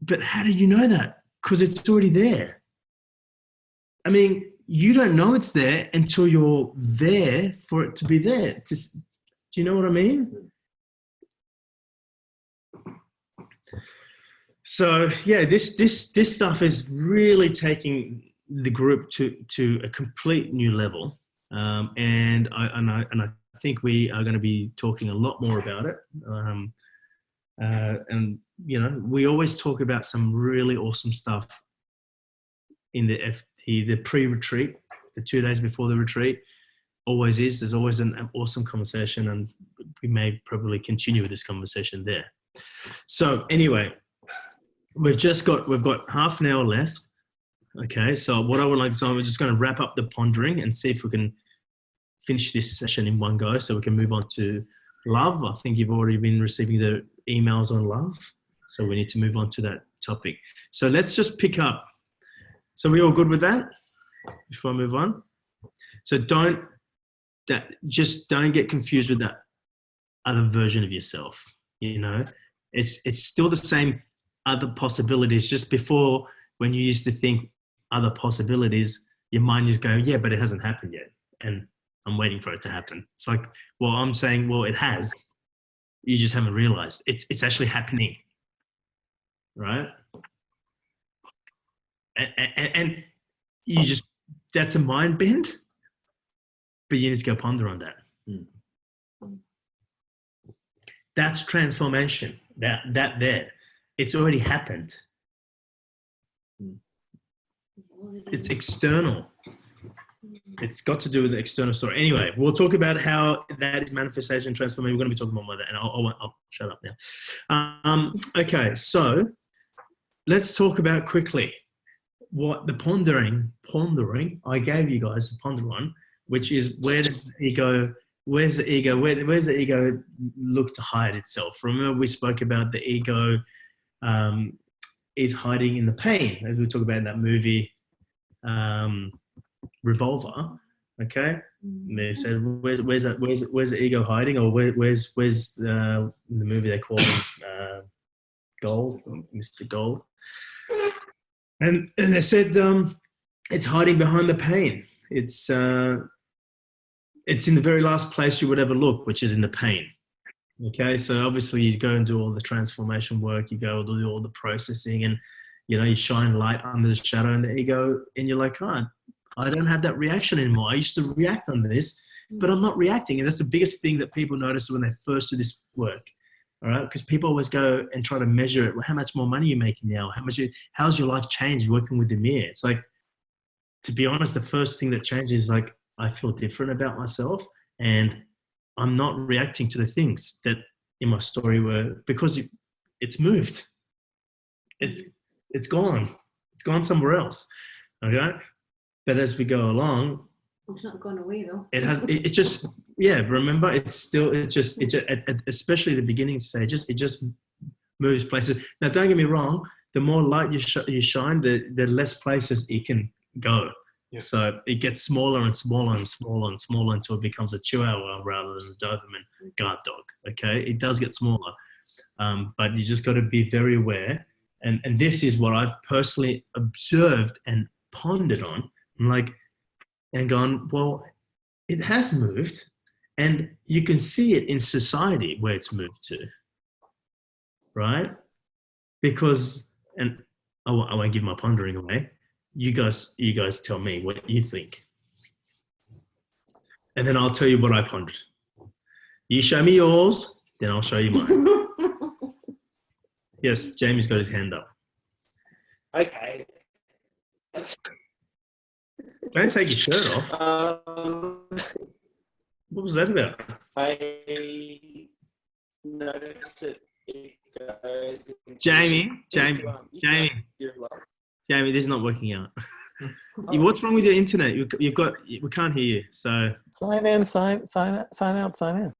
But how do you know that? Because it's already there. I mean, you don't know it's there until you're there for it to be there. Do you know what I mean? So yeah, this stuff is really taking the group to a complete new level, and I think we are going to be talking a lot more about it. And we always talk about some really awesome stuff in the pre-retreat, the 2 days before the retreat. Always is. There's always an awesome conversation, and we may probably continue with this conversation there. So anyway, we've got half an hour left. Okay, so what I would like to do, I'm just going to wrap up the pondering and see if we can finish this session in one go, so we can move on to love. I think you've already been receiving the emails on love, so we need to move on to that topic. So let's just pick up. So we all good with that before I move on? So don't get confused with that other version of yourself. It's still the same other possibilities. Just before, when you used to think other possibilities, your mind is going, yeah, but it hasn't happened yet, and I'm waiting for it to happen. It's like, well, I'm saying, well, it has. You just haven't realized it's actually happening, right? And you just, that's a mind bend, but you need to go ponder on that. That's transformation. That there, it's already happened. It's external. It's got to do with the external story. Anyway, we'll talk about how that is manifestation transformation. We're going to be talking more about that, and I'll shut up now. Okay, so let's talk about quickly what the pondering. I gave you guys the ponder one, which is where does the ego? Where's the ego? Where's the ego look to hide itself? Remember, we spoke about the ego is hiding in the pain, as we talk about in that movie. Revolver, okay. They said, "Where's the ego hiding?" Or where's in the movie they call him Gold, Mr. Gold, and they said it's hiding behind the pain. It's in the very last place you would ever look, which is in the pain. Okay, so obviously you go and do all the transformation work, you go do all the processing, and you shine light under the shadow and the ego, and you're like, oh, I don't have that reaction anymore. I used to react on this, but I'm not reacting. And that's the biggest thing that people notice when they first do this work. All right. Because people always go and try to measure it. Well, how much more money are you making now? How's your life changed working with Amir? It's like, to be honest, the first thing that changes is like, I feel different about myself, and I'm not reacting to the things that in my story were, because it's moved. It's gone. It's gone somewhere else. Okay. But as we go along, it's not gone away though. It just, remember, especially the beginning stages, it just moves places. Now, don't get me wrong, the more light you shine, the less places it can go. Yeah. So it gets smaller and smaller and smaller and smaller until it becomes a Chihuahua rather than a Doberman guard dog. Okay. It does get smaller. But you just got to be very aware. And this is what I've personally observed and pondered on. And gone, well, it has moved, and you can see it in society where it's moved to, right? Because, and I won't give my pondering away. You guys tell me what you think, and then I'll tell you what I pondered. You show me yours, then I'll show you mine. Yes, Jamie's got his hand up. Okay. Don't take your shirt off. What was that about? I noticed it goes into, Jamie, this is not working out. What's wrong with your internet? We can't hear you. So sign in, sign out, sign in.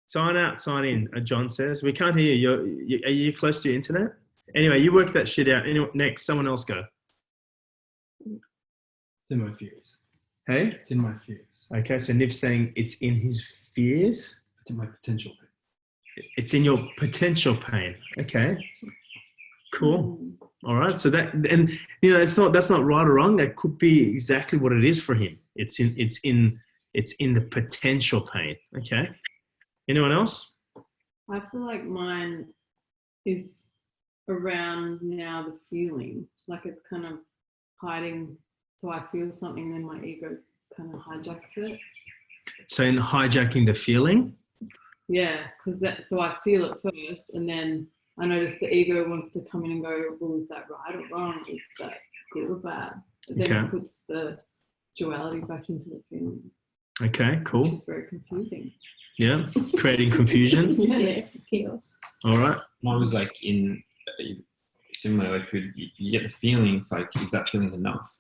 Sign out, sign in. John says we can't hear you. Are you close to your internet? Anyway, you work that shit out. Anyway, next, someone else go. It's in my fears. Hey? It's in my fears. Okay, so Niv's saying it's in his fears? It's in my potential pain. It's in your potential pain. Okay. Cool. All right. So that's not right or wrong. That could be exactly what it is for him. It's in the potential pain. Okay. Anyone else? I feel like mine is around now the feeling. Like it's kind of hiding. So I feel something, then my ego kind of hijacks it. So in hijacking the feeling? Yeah, so I feel it first, and then I notice the ego wants to come in and go, well, is that right or wrong? Is that good or bad? But then it puts the duality back into the feeling. Okay, cool. Which is very confusing. Yeah, creating confusion. Yes, chaos. All right. Mine was like in similar, like you get the feeling, it's like, is that feeling enough?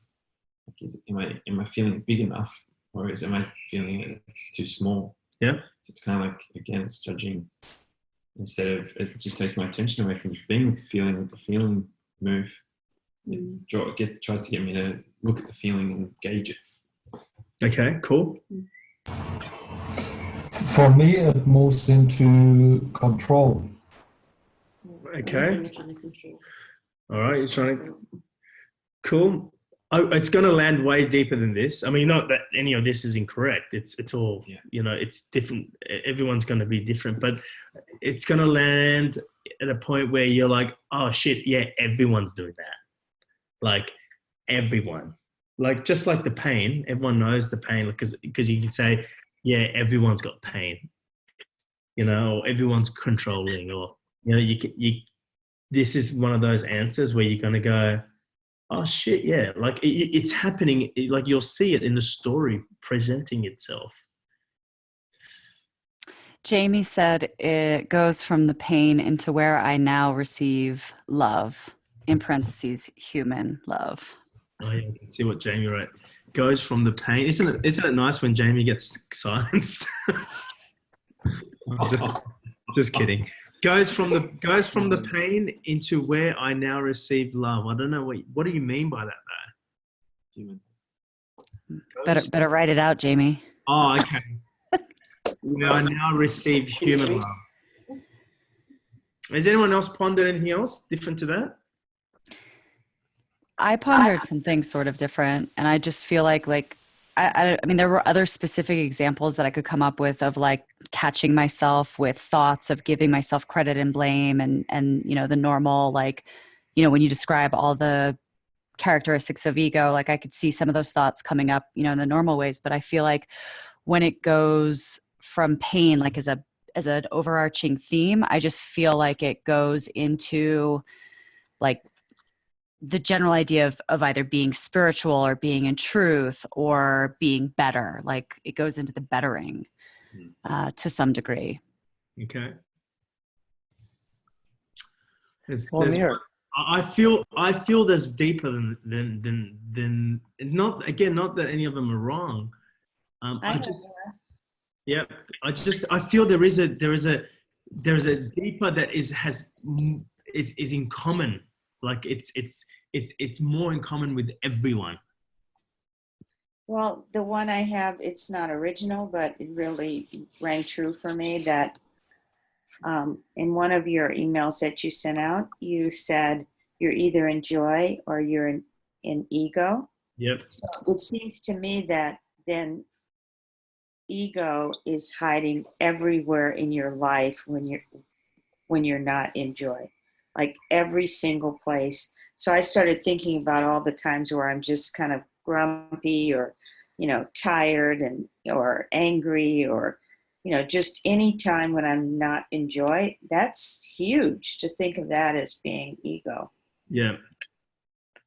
Like, am I feeling big enough, or am I feeling it's too small? Yeah. So it's kind of like, again, it's judging instead of, it just takes my attention away from just being with the feeling move. It tries to get me to look at the feeling and gauge it. Okay, cool. For me, it moves into control. Okay. All right, you're trying to. Cool. It's going to land way deeper than this. I mean, not that any of this is incorrect. It's all, it's different. Everyone's going to be different, but it's going to land at a point where you're like, oh shit, yeah, everyone's doing that. Like everyone, like just like the pain, everyone knows the pain because you can say, yeah, everyone's got pain. you know, or everyone's controlling, or, you know, this is one of those answers where you're going to go, oh shit, yeah, like it's happening. Like you'll see it in the story presenting itself. Jamie said it goes from the pain into where I now receive love, in parentheses, human love. Oh yeah, I can see what Jamie wrote. Goes from the pain. Isn't it nice when Jamie gets silenced? just kidding. Goes from the pain into where I now receive love. I don't know what do you mean by that though? Human. Better write it out, Jamie. Oh, okay. Where I now receive human love. Has anyone else pondered anything else different to that? I pondered something sort of different, and I just feel like I mean, there were other specific examples that I could come up with of like catching myself with thoughts of giving myself credit and blame, and you know, the normal, like, you know, when you describe all the characteristics of ego, like I could see some of those thoughts coming up, you know, in the normal ways. But I feel like when it goes from pain, like as an overarching theme, I just feel like it goes into like the general idea of either being spiritual or being in truth or being better. Like it goes into the bettering to some degree. Okay. Amir. I feel there's deeper than not that any of them are wrong. I feel there is a deeper that is in common. Like it's more in common with everyone. Well, the one I have, it's not original, but it really rang true for me that in one of your emails that you sent out, you said you're either in joy or you're in ego. Yep. So it seems to me that then ego is hiding everywhere in your life when you're not in joy, like every single place. So I started thinking about all the times where I'm just kind of grumpy or, you know, tired or angry or, you know, just any time when I'm not in joy. That's huge to think of that as being ego. Yeah.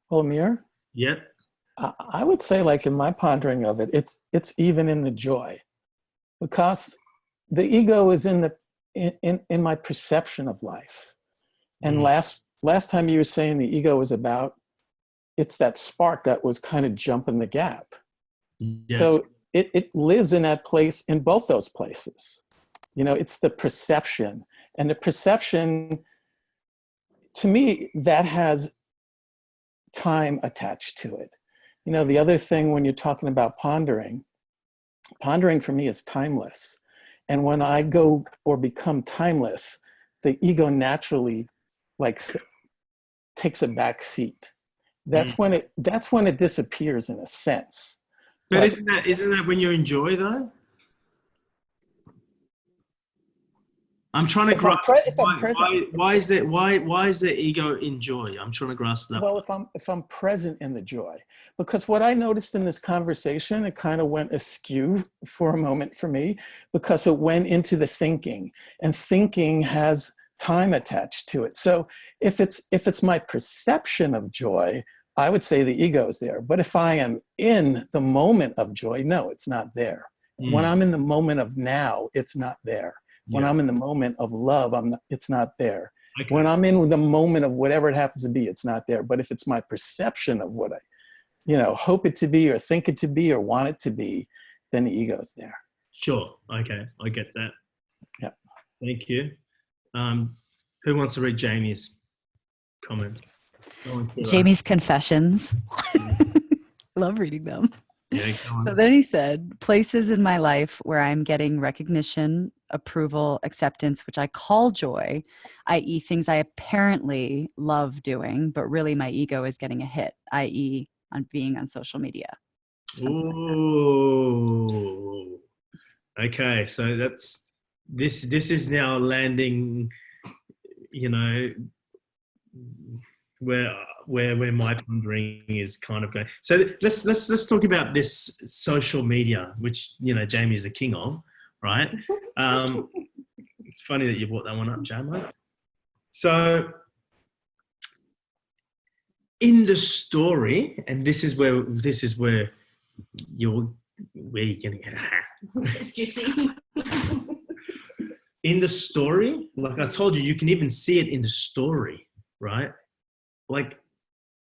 Well, Amir? Yep. I would say, like in my pondering of it, it's even in the joy, because the ego is in my perception of life. And last time you were saying the ego was about, it's that spark that was kind of jumping the gap. Yes. So it lives in that place, in both those places. You know, it's the perception, and the perception, to me, that has time attached to it. You know, the other thing when you're talking about pondering for me is timeless. And when I go or become timeless, the ego naturally takes a back seat. That's when it disappears in a sense. But isn't that when you enjoy though? I'm trying to grasp why is the ego in joy? I'm trying to grasp that. Well, if I'm present in the joy, because what I noticed in this conversation, it kind of went askew for a moment for me, because it went into the thinking, and thinking has time attached to it. So if it's my perception of joy, I would say the ego is there. But if I am in the moment of joy, no, it's not there. When I'm in the moment of now, it's not there. When I'm in the moment of love, it's not there. Okay. When I'm in the moment of whatever it happens to be, it's not there. But if it's my perception of what I, you know, hope it to be or think it to be or want it to be, then the ego is there. Sure. Okay. I get that. Yeah. Thank you. Who wants to read Jamie's comment? Jamie's confessions. Love reading them. Yeah, so then he said, places in my life where I'm getting recognition, approval, acceptance, which I call joy, i.e. things I apparently love doing, but really my ego is getting a hit, i.e. on being on social media. Ooh. Okay, so this is now landing, you know, where my pondering is kind of going. So let's talk about this social media, which, you know, Jamie is the king of, right? It's funny that you brought that one up, Jan. So in the story, and this is where you're getting at. It's juicy. In the story, like I told you, you can even see it in the story, right? Like,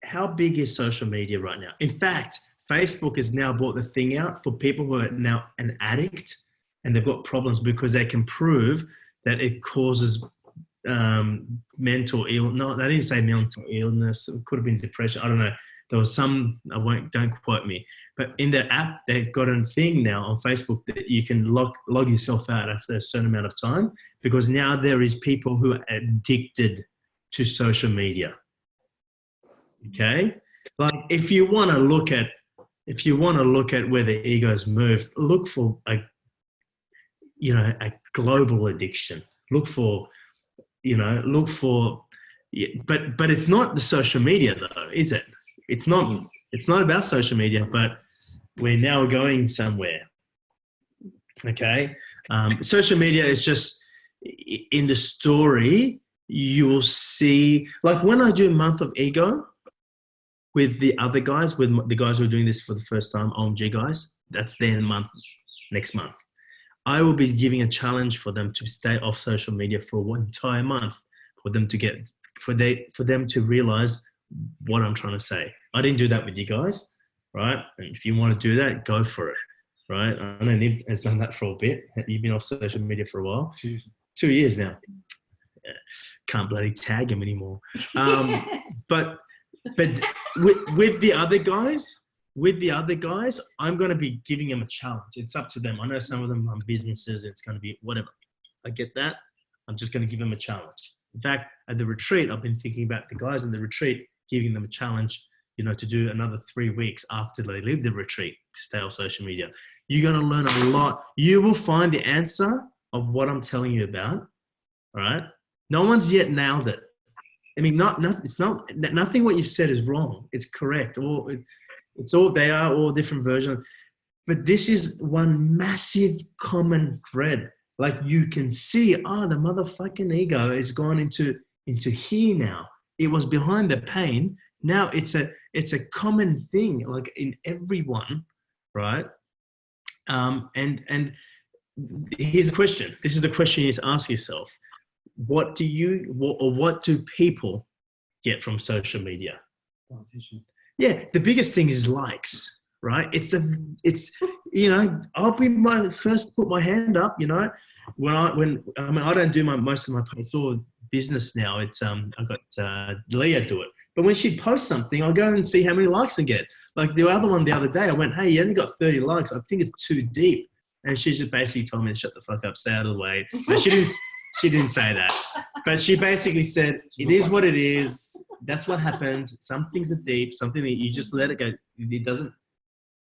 how big is social media right now? In fact, Facebook has now brought the thing out for people who are now an addict and they've got problems because they can prove that it causes mental illness. No, they didn't say mental illness. It could have been depression. I don't know. There was some, don't quote me. But in the app, they've got a thing now on Facebook that you can log yourself out after a certain amount of time, because now there is people who are addicted to social media. Okay? Like if you want to look at where the ego's moved, look for a global addiction. Look for, but it's not the social media though, is it? It's not about social media, but we're now going somewhere. Okay. Social media is just in the story. You'll see, like when I do Month of Ego with the other guys, with the guys who are doing this for the first time, OMG guys, that's their month, next month. I will be giving a challenge for them to stay off social media for one entire month, for them to realize what I'm trying to say. I didn't do that with you guys, right? And if you want to do that, go for it, right? I know Niv has done that for a bit. You've been off social media for a while. 2 years now. Yeah. Can't bloody tag him anymore. But with the other guys, I'm going to be giving them a challenge. It's up to them. I know some of them run businesses. It's going to be whatever. I get that. I'm just going to give them a challenge. In fact, at the retreat, I've been thinking about the guys in the retreat, giving them a challenge, to do another 3 weeks after they leave the retreat to stay off social media. You're going to learn a lot. You will find the answer of what I'm telling you about. All right. No one's yet nailed it. I mean, nothing what you said is wrong. It's correct. They are all different versions. But this is one massive common thread. Like you can see, the motherfucking ego is gone into here now. It was behind the pain. Now it's a common thing, like in everyone, right? And here's the question. This is the question you ask yourself. What do people get from social media? Yeah, the biggest thing is likes, right? I'll be my first to put my hand up, when I don't do most of my posts. It's all business now. It's I've got Leah do it. But when she posts something, I'll go and see how many likes I get. Like the other one the other day, I went, hey, you only got 30 likes. I think it's too deep. And she just basically told me to shut the fuck up, stay out of the way. But she didn't say that. But she basically said, it is what it is. That's what happens. Some things are deep, something that you just let it go. It doesn't.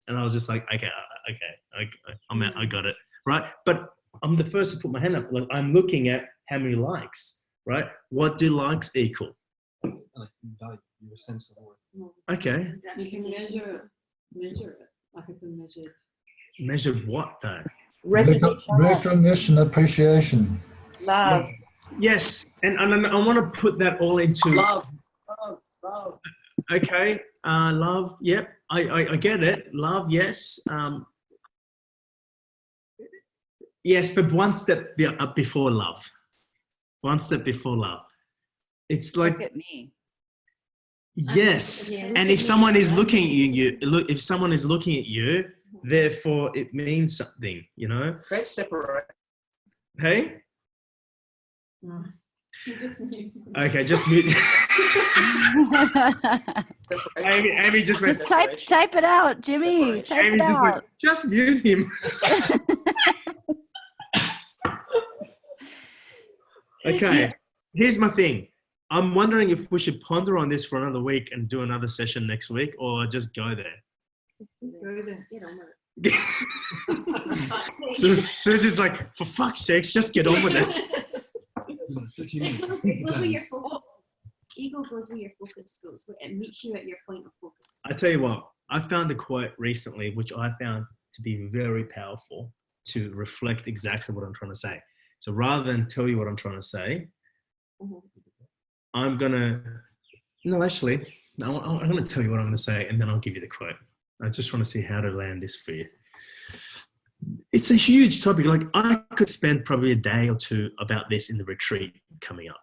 And I was just like, okay, I'm out, I got it, right? But I'm the first to put my hand up. Like I'm looking at how many likes, right? What do likes equal? Like value, your sense of worth. Okay. You can measure it. Like it's a measured. Measure what though? Recognition, appreciation. Love. Yes, and I want to put that all into Love. Okay, love. Yep, I get it. Love, yes. Yes, but one step up before love. One step before love. It's like, look at me. Yes, Yeah, and if someone is looking at you, therefore it means something. Create separate. Hey. Just mute. Okay, just mute. Amy just went. Just type it out, Jimmy. Type Amy it just went, out. just mute him. Okay, here's my thing. I'm wondering if we should ponder on this for another week and do another session next week, or just go there. Go there. Get on with it. So Susie's like, for fuck's sakes, just get on with it. 13 minutes. It goes where your focus. Ego goes where your focus goes. Where it meets you at your point of focus. I tell you what, I found a quote recently, which I found to be very powerful to reflect exactly what I'm trying to say. So rather than tell you what I'm trying to say, Mhm. I'm gonna no, actually, no, I'm gonna tell you what I'm gonna say, and then I'll give you the quote. I just want to see how to land this for you. It's a huge topic. Like I could spend probably a day or two about this in the retreat coming up.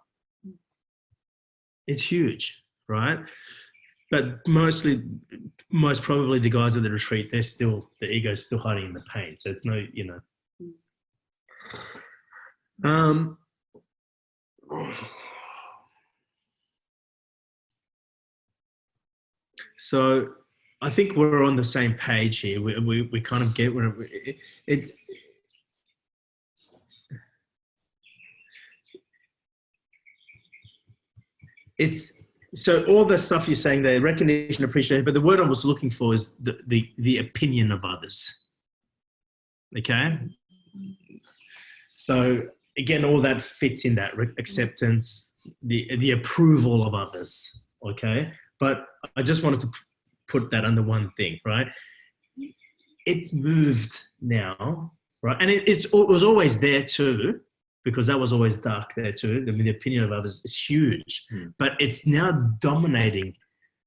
It's huge, right? But most probably the guys at the retreat, the ego's still hiding in the pain. So it's no, so I think we're on the same page here. We kind of get where it's so all the stuff you're saying there, recognition, appreciation, but the word I was looking for is the opinion of others. Okay? So again, all that fits in that acceptance, the approval of others. Okay? But I just wanted to put that under one thing, right? It's moved now, right? And it was always there too, because that was always dark there too. I mean, the opinion of others is huge, but it's now dominating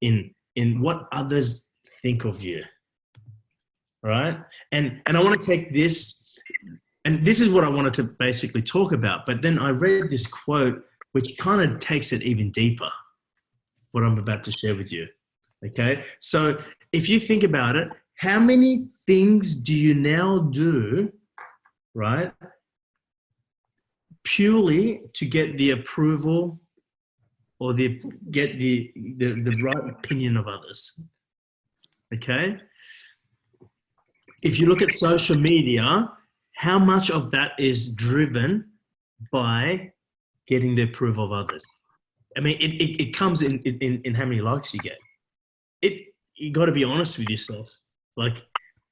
in what others think of you, right? And I want to take this, and this is what I wanted to basically talk about. But then I read this quote, which kind of takes it even deeper, what I'm about to share with you. Okay, so if you think about it, how many things do you now do, right, purely to get the approval or get the right opinion of others? Okay, if you look at social media, how much of that is driven by getting the approval of others? I mean, it comes in how many likes you get. You got to be honest with yourself. Like,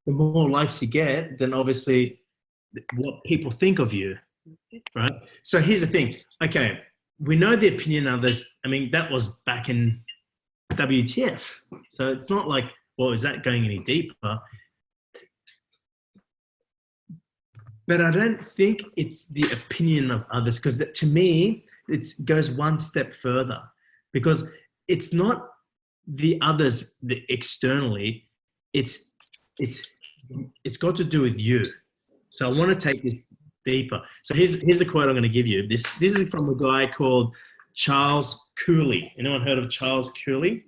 the more likes you get, then obviously what people think of you, right? So here's the thing. Okay, we know the opinion of others. I mean, that was back in WTF. So it's not like, well, is that going any deeper? But I don't think it's the opinion of others, because to me, it goes one step further, because it's not the others externally, it's got to do with you. So I want to take this deeper. So here's the quote I'm going to give you. This is from a guy called Charles Cooley. Anyone heard of Charles Cooley?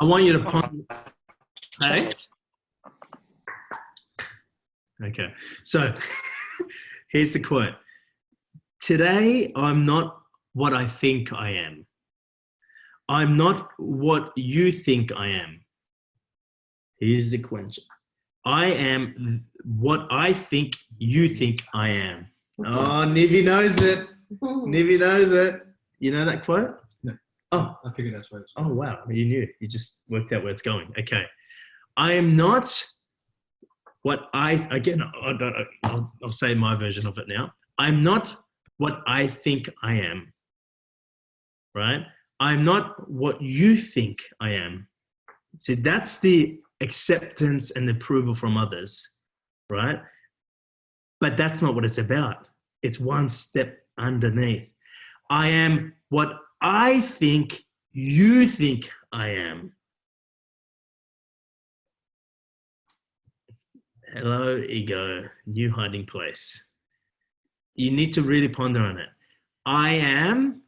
I want you to ponder. Hey? Okay. So here's the quote. Today, I'm not what I think I am. I'm not what you think I am. Here's the question. I am what I think you think I am. Oh, Nivi knows it. Nivi knows it. You know that quote? No. Oh. I figured that's right. Oh, wow. You knew. You just worked out where it's going. Okay. I am not what I'll say my version of it now. I'm not what I think I am. Right? I'm not what you think I am. See, that's the acceptance and approval from others, right? But that's not what it's about. It's one step underneath. I am what I think you think I am. Hello, ego, new hiding place. You need to really ponder on it. I am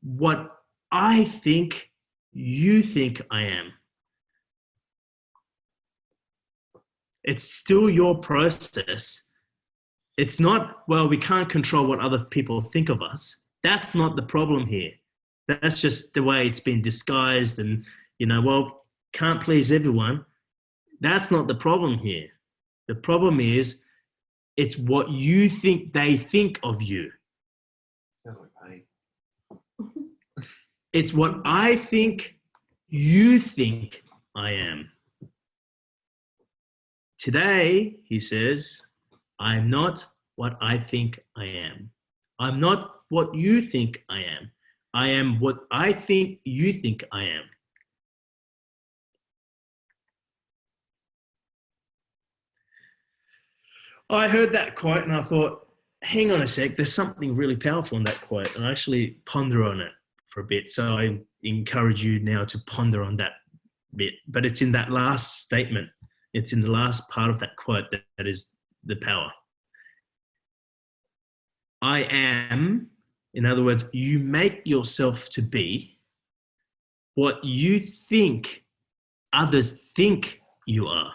what I think you think I am. It's still your process. It's not, well, we can't control what other people think of us. That's not the problem here. That's just the way it's been disguised and, well, can't please everyone. That's not the problem here. The problem is it's what you think they think of you. Sounds like pain. It's what I think you think I am. Today, he says, I'm not what I think I am. I'm not what you think I am. I am what I think you think I am. I heard that quote and I thought, hang on a sec, there's something really powerful in that quote. And I actually ponder on it for a bit. So I encourage you now to ponder on that bit. But it's in that last statement. It's in the last part of that quote that is the power. I am, in other words, you make yourself to be what you think others think you are.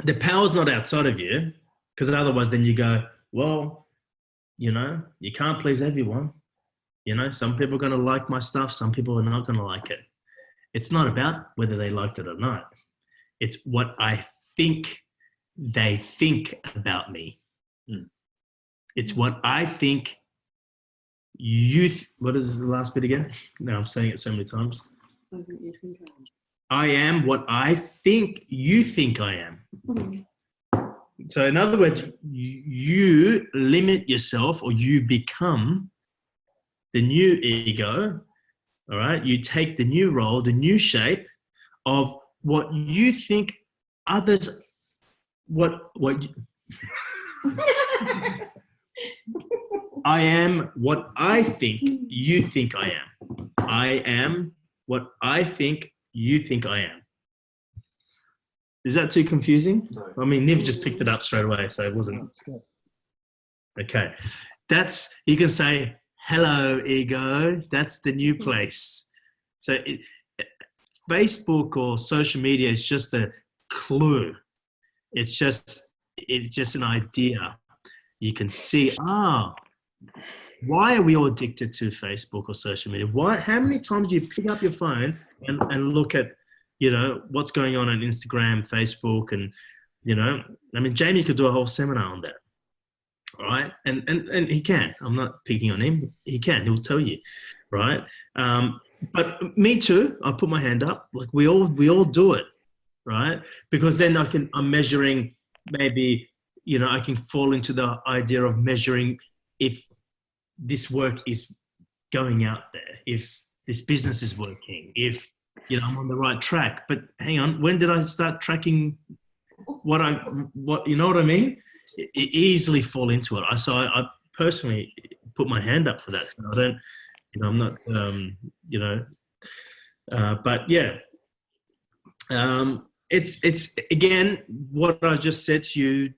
The power's not outside of you, because otherwise then you go, well, you know, you can't please everyone. You know, some people are going to like my stuff, some people are not going to like it. It's not about whether they liked it or not. It's what I think they think about me. It's what I think what is the last bit again? Now I'm saying it so many times. I am what I think you think I am. So in other words, you limit yourself, or you become the new ego, all right? You take the new role, the new shape of what you think others, I am what I think you think I am. I am what I think you think I am. Is that too confusing? No. I mean, Niv just picked it up straight away, so it wasn't. Okay. You can say, hello, ego. That's the new place. So Facebook or social media is just a clue. It's just an idea. You can see, why are we all addicted to Facebook or social media? How many times do you pick up your phone and look at, you know, what's going on Instagram, Facebook, and, you know, I mean, Jamie could do a whole seminar on that. All right. And he can. I'm not picking on him. He can. He'll tell you. Right. But me too. I put my hand up. Like we all do it. Right. Because then I'm measuring, maybe, you know, I can fall into the idea of measuring if this work is going out there, if this business is working, if, you know, I'm on the right track. But hang on, when did I start tracking what you know what I mean? It easily fall into it. So I personally put my hand up for that. So I don't, you know, I'm not, you know, but yeah, it's again, what I just said to you,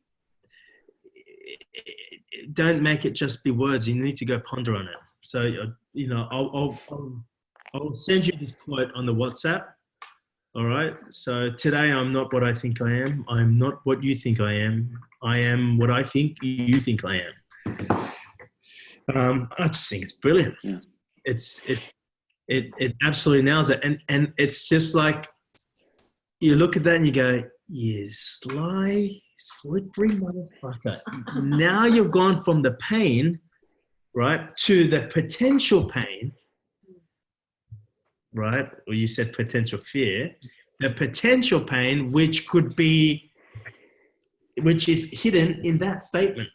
don't make it just be words. You need to go ponder on it. So, you know, I'll send you this quote on the WhatsApp. All right. So today I'm not what I think I am. I'm not what you think I am. I am what I think you think I am. I just think it's brilliant. Yeah. It absolutely nails it. And it's just like, you look at that and you go, you sly, slippery motherfucker. Now you've gone from the pain, right, to the potential pain, right? Or you said potential fear. The potential pain, which is hidden in that statement.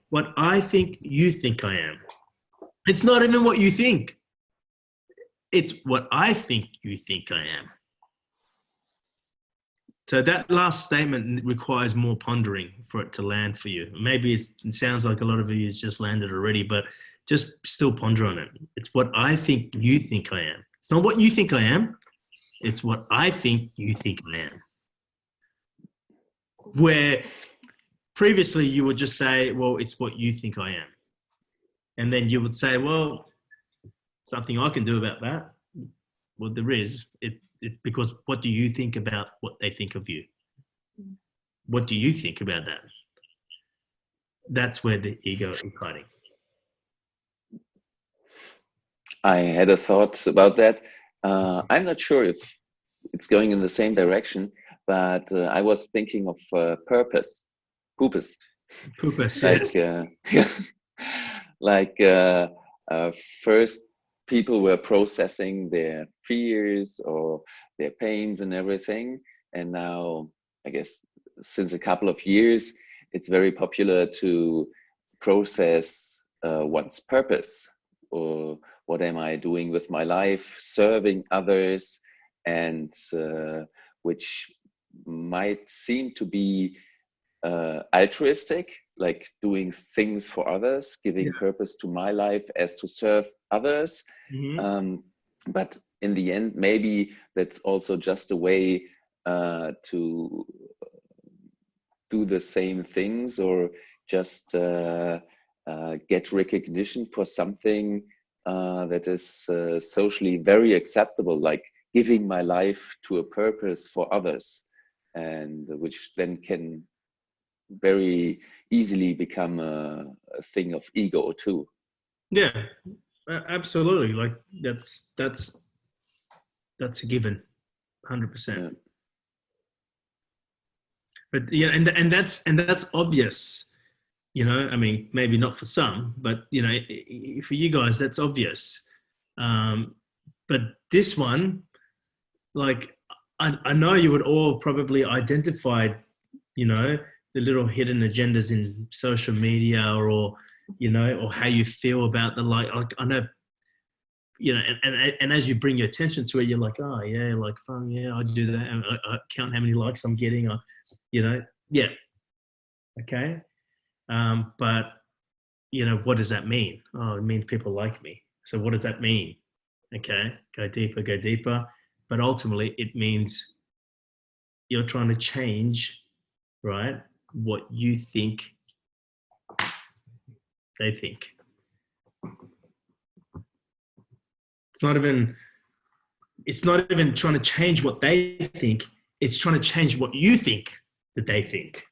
What I think you think I am. It's not even what you think. It's what I think you think I am. So that last statement requires more pondering for it to land for you. Maybe it sounds like a lot of you has just landed already, but just still ponder on it. It's what I think you think I am. It's not what you think I am. It's what I think you think I am. Where previously you would just say, well, it's what you think I am. And then you would say, well, something I can do about that. Well, there is. It's because what do you think about what they think of you? What do you think about that? That's where the ego is hiding. I had a thought about that. I'm not sure if it's going in the same direction, but I was thinking of purpose. Purpose, yes. Like first people were processing their fears or their pains and everything. And now, I guess, since a couple of years, it's very popular to process one's purpose, or what am I doing with my life, serving others, and which might seem to be altruistic, like doing things for others, giving purpose to my life as to serve others. But in the end, maybe that's also just a way to do the same things, or just get recognition for something that is socially very acceptable, like giving my life to a purpose for others, and which then can very easily become a thing of ego too. Yeah, absolutely. Like that's a given, 100%. But yeah, and that's obvious. You know, I mean, maybe not for some, but you know, for you guys, that's obvious. But this one, like, I know you would all probably identify, you know, the little hidden agendas in social media, or you know, or how you feel about the like I know, you know, and as you bring your attention to it, you're like, oh yeah, like fun, yeah, I do that, and I count how many likes I'm getting, you know, yeah, okay. But you know, what does that mean? Oh, it means people like me. So what does that mean? Okay, go deeper. But ultimately, it means you're trying to change, right, what you think they think. It's not even trying to change what they think. It's trying to change what you think that they think.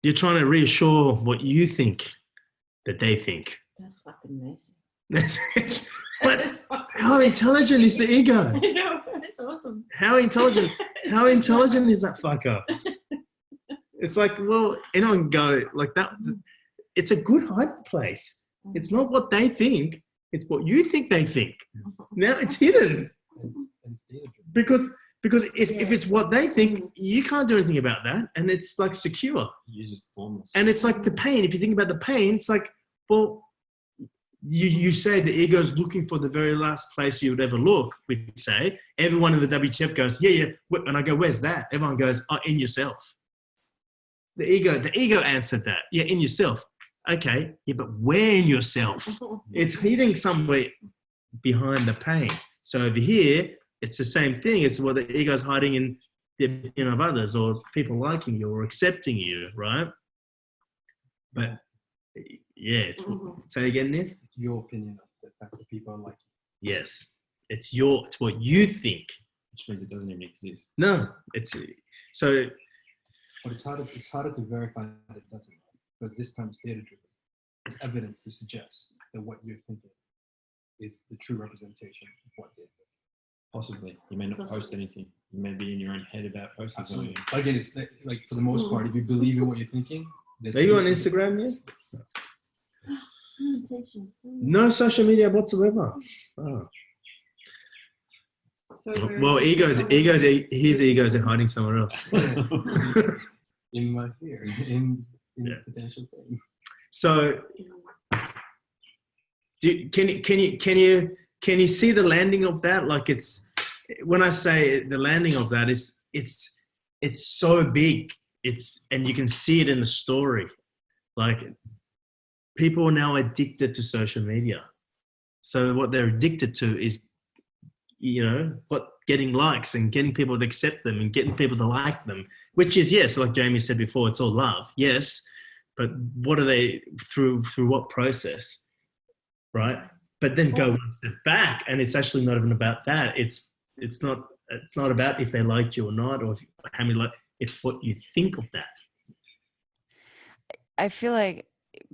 You're trying to reassure what you think that they think. That's fucking amazing. But how intelligent is the ego? I know, it's awesome. How intelligent is that fucker? It's like, well, anyone can go like that. It's a good hiding place. It's not what they think. It's what you think they think. Now it's hidden. Because if it's what they think, you can't do anything about that. And it's like secure. And it's like the pain. If you think about the pain, it's like, well, you say the ego's looking for the very last place you would ever look. We say, everyone in the WTF goes, yeah. And I go, where's that? Everyone goes, oh, in yourself. The ego answered that. Yeah, in yourself. Okay, yeah, but where in yourself? It's hiding somewhere behind the pain. So over here, it's the same thing. It's what the ego's hiding in the opinion of others, or people liking you or accepting you, right? But yeah, it's say again, Nick. It's your opinion of the fact that people are like you. Yes, it's what you think. Which means it doesn't even exist. No, it's so. But it's harder to verify that it doesn't, because this time it's data driven. There's evidence to suggest that what you're thinking is the true representation of what they're thinking. Possibly, you may not post anything. You may be in your own head about posting something. Again, it's like for the most part, if you believe in what you're thinking. Are you on Instagram yet? No social media whatsoever. Oh. Well, his egos are hiding somewhere else. In my fear, in potential thing. So, can you see the landing of that? Like, it's when I say the landing of that is it's so big. And you can see it in the story. Like, people are now addicted to social media. So what they're addicted to is, you know, getting likes and getting people to accept them and getting people to like them, which is, yes, like Jamie said before, it's all love. Yes. But what are they through what process? Right. But then go one step back, and it's actually not even about that. It's not about if they liked you or not, or how many like. It's what you think of that. I feel like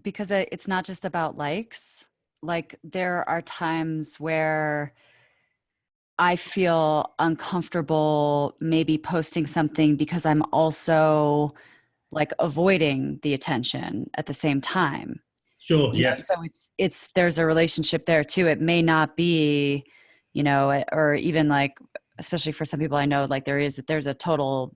because it's not just about likes, like there are times where I feel uncomfortable maybe posting something because I'm also like avoiding the attention at the same time. Sure. Yeah. So there's a relationship there too. It may not be, you know, or even like, especially for some people I know, like there's a total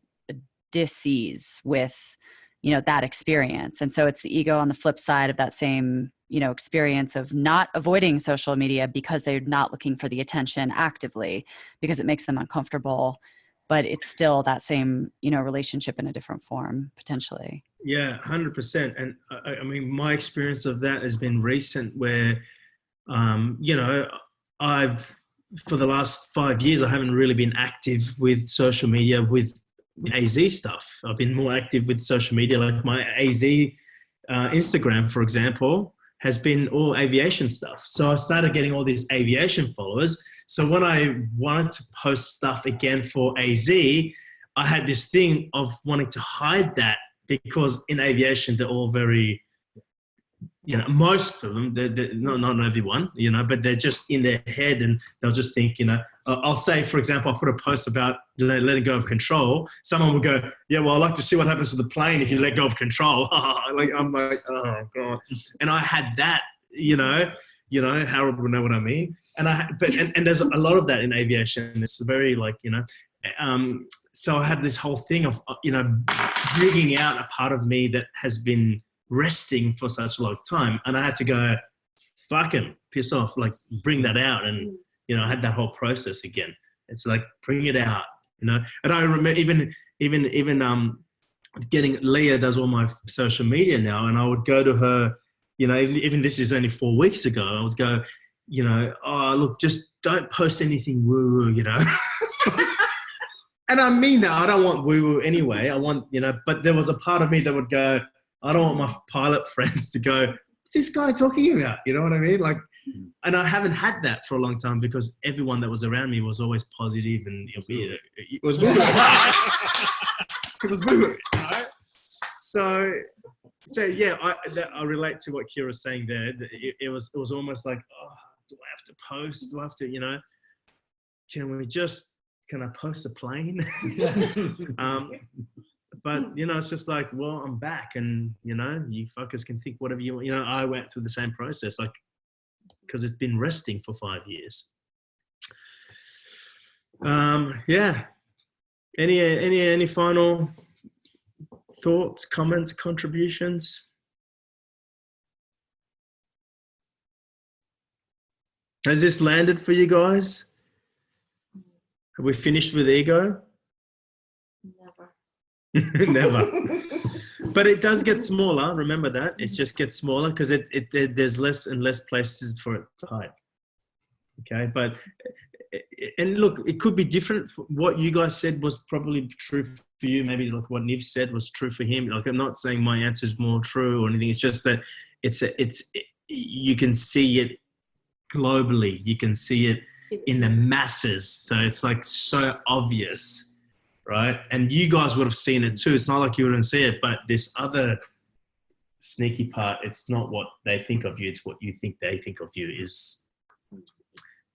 dis-ease with, you know, that experience. And so it's the ego on the flip side of that same, you know, experience of not avoiding social media because they're not looking for the attention actively, because it makes them uncomfortable but it's still that same, you know, relationship in a different form potentially. Yeah, 100%. And I mean, my experience of that has been recent where, you know, for the last 5 years, I haven't really been active with social media with AZ stuff. I've been more active with social media, like my AZ Instagram, for example, has been all aviation stuff. So I started getting all these aviation followers. So when I wanted to post stuff again for AZ, I had this thing of wanting to hide that, because in aviation, they're all very, you know, most of them, they're not everyone, you know, but they're just in their head, and they'll just think, you know, I'll say, for example, I'll put a post about letting go of control. Someone will go, yeah, well, I'd like to see what happens to the plane if you let go of control. Like, I'm like, oh God. And I had that, you know, Harold will know what I mean. And there's a lot of that in aviation. It's very like, you know, so I had this whole thing of, you know, digging out a part of me that has been resting for such a long time. And I had to go, fuck him, piss off, like bring that out. And, you know, I had that whole process again. It's like, bring it out, you know? And I remember even getting, Leah does all my social media now, and I would go to her, you know, even this is only 4 weeks ago, I would go, you know, oh, look, just don't post anything woo-woo, you know? And I mean that, I don't want woo-woo anyway. I want, you know, but there was a part of me that would go, I don't want my pilot friends to go, what's this guy talking about? You know what I mean? Like, and I haven't had that for a long time, because everyone that was around me was always positive, and it was woo-woo. It was woo-woo, right? So yeah, I relate to what Kira's saying there. It was almost like, oh, do I have to post? Do I have to, you know, can I post a plane? But, you know, it's just like, well, I'm back, and, you know, you fuckers can think whatever you want. You know, I went through the same process, like, because it's been resting for 5 years. Yeah. Any final thoughts, comments, contributions? Has this landed for you guys? Have we finished with ego? Never. But it does get smaller. Remember that. It just gets smaller because there's less and less places for it to hide. Okay. But, and look, it could be different. What you guys said was probably true for you. Maybe like what Niv said was true for him. Like, I'm not saying my answer is more true or anything. It's just that you can see it globally. You can see it in the masses. So it's like so obvious. Right. And you guys would have seen it too. It's not like you wouldn't see it, but this other sneaky part, it's not what they think of you. It's what you think they think of you. Is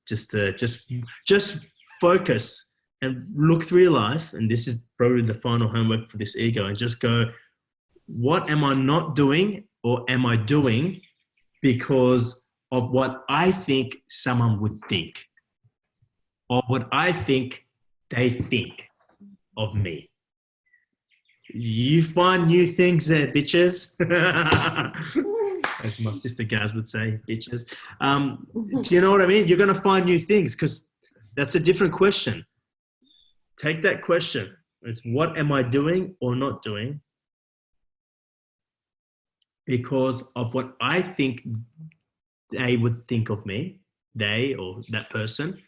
just focus and look through your life. And this is probably the final homework for this ego, and just go, what am I not doing, or am I doing because of what I think someone would think, or what I think they think of me? You find new things there, bitches. As my sister Gaz would say, bitches. Do you know what I mean? You're going to find new things, because that's a different question. Take that question. It's, what am I doing or not doing because of what I think they would think of me, they or that person,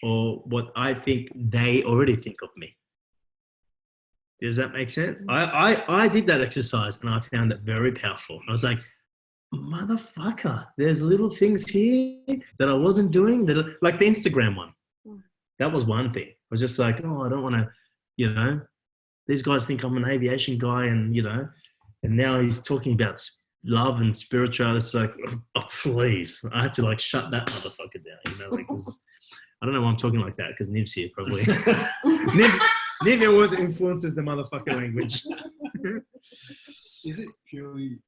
or what I think they already think of me. Does that make sense? I did that exercise, and I found it very powerful. I was like, motherfucker, there's little things here that I wasn't doing, that, like the Instagram one. That was one thing. I was just like, oh, I don't want to, you know, these guys think I'm an aviation guy, and, you know, and now he's talking about love and spirituality. It's like, oh, please. I had to like shut that motherfucker down, you know, like, I don't know why I'm talking like that, because Niv's here probably. Niv always influences the motherfucking language. Is it purely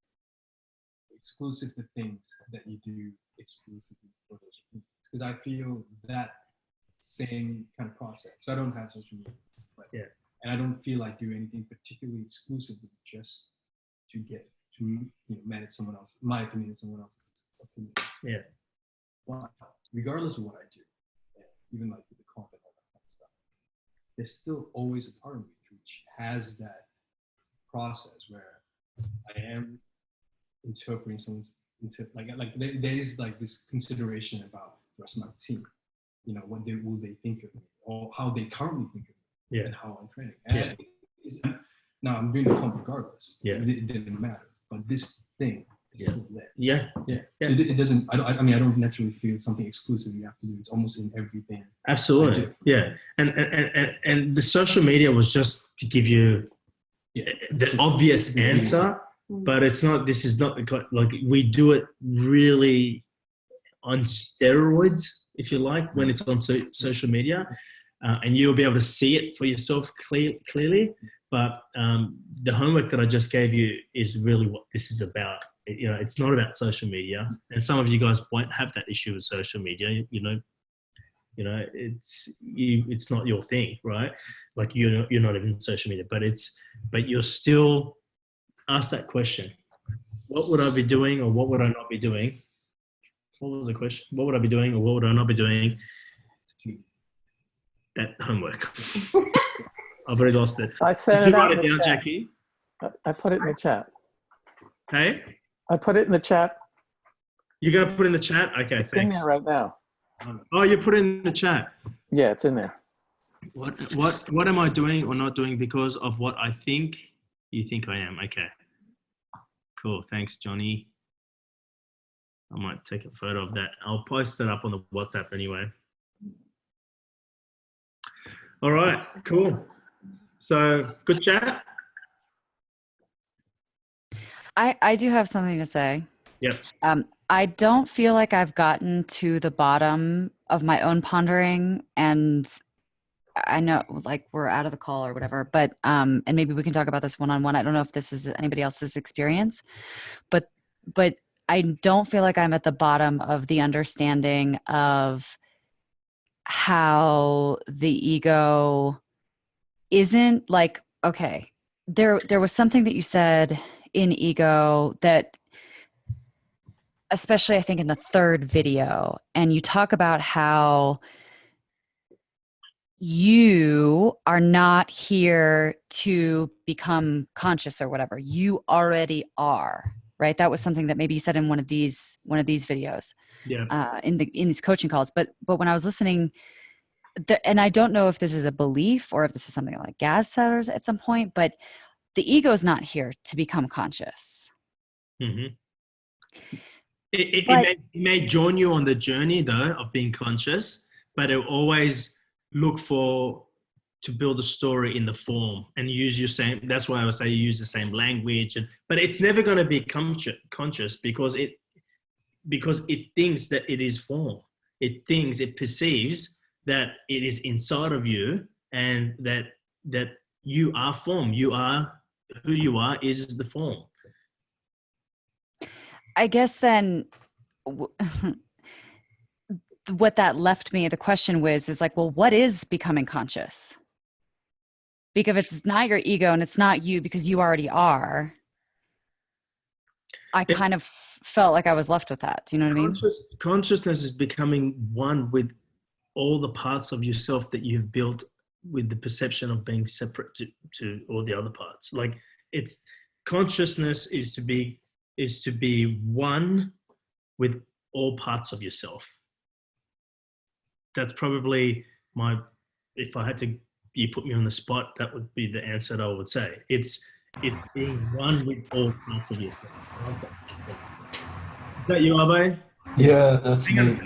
exclusive to things that you do exclusively for those things? Because I feel that same kind of process. So I don't have social media, but, yeah, and I don't feel like doing anything particularly exclusively just to get to, you know, manage someone else, my opinion and someone else's opinion. Yeah. Well, regardless of what I do, even like with the content, all that kind of stuff, there's still always a part of me which has that process where I am interpreting something like there is like this consideration about the rest of my team, you know, what will they think of me, or how they currently think of me, and how I'm training. And now I'm doing the comp regardless. It didn't matter, but this thing is still there. So it doesn't. I mean, I don't naturally feel something exclusive you have to do. It's almost in everything. Absolutely, and the social media was just to give you the obvious answer. But it's not. This is not like we do it really on steroids, if you like, when it's on social media, and you'll be able to see it for yourself clearly. But the homework that I just gave you is really what this is about. You know, it's not about social media, and some of you guys won't have that issue with social media. You know, it's not your thing, right? Like you're not even social media, but you're still. Ask that question. What would I be doing, or what would I not be doing? What was the question? What would I be doing, or what would I not be doing? That homework. I've already lost it. I sent it out in in the down, chat. Jackie? I put it in the chat. Hey? I put it in the chat. You're going to put it in the chat? Okay, it's thanks. in there right now. Oh, you put it in the chat? Yeah, it's in there. What am I doing or not doing because of what I think you think I am? Okay. Cool. Thanks, Johnny. I might take a photo of that. I'll post it up on the WhatsApp anyway. All right, cool. So good chat. I do have something to say. Yep. I don't feel like I've gotten to the bottom of my own pondering, and I know like we're out of the call or whatever, but and maybe we can talk about this one-on-one. I don't know if this is anybody else's experience, but I don't feel like I'm at the bottom of the understanding of how the ego isn't like, okay, there was something that you said in ego that, especially I think in the third video, and you talk about how you are not here to become conscious or whatever. You already are, right? That was something that maybe you said in one of these videos, in these coaching calls. But when I was listening, and I don't know if this is a belief or if this is something like Gaz said at some point, but the ego is not here to become conscious. Mm-hmm. It may join you on the journey though of being conscious, but it always look to build a story in the form and use your same. That's why I would say you use the same language, but it's never going to be conscious because it thinks that it is form. It perceives that it is inside of you, and that you are form. You are who you are is the form. I guess then what that left me, the question was, is like, well, what is becoming conscious? Because if it's not your ego and it's not you because you already are, I kind of felt like I was left with that. Do you know what I mean? Consciousness is becoming one with all the parts of yourself that you've built with the perception of being separate to all the other parts. Like it's consciousness is to be one with all parts of yourself. That's probably if I had to, you put me on the spot, that would be the answer that I would say. It's being one with all parts of yourself. Is that you, Abe? Yeah, that's me.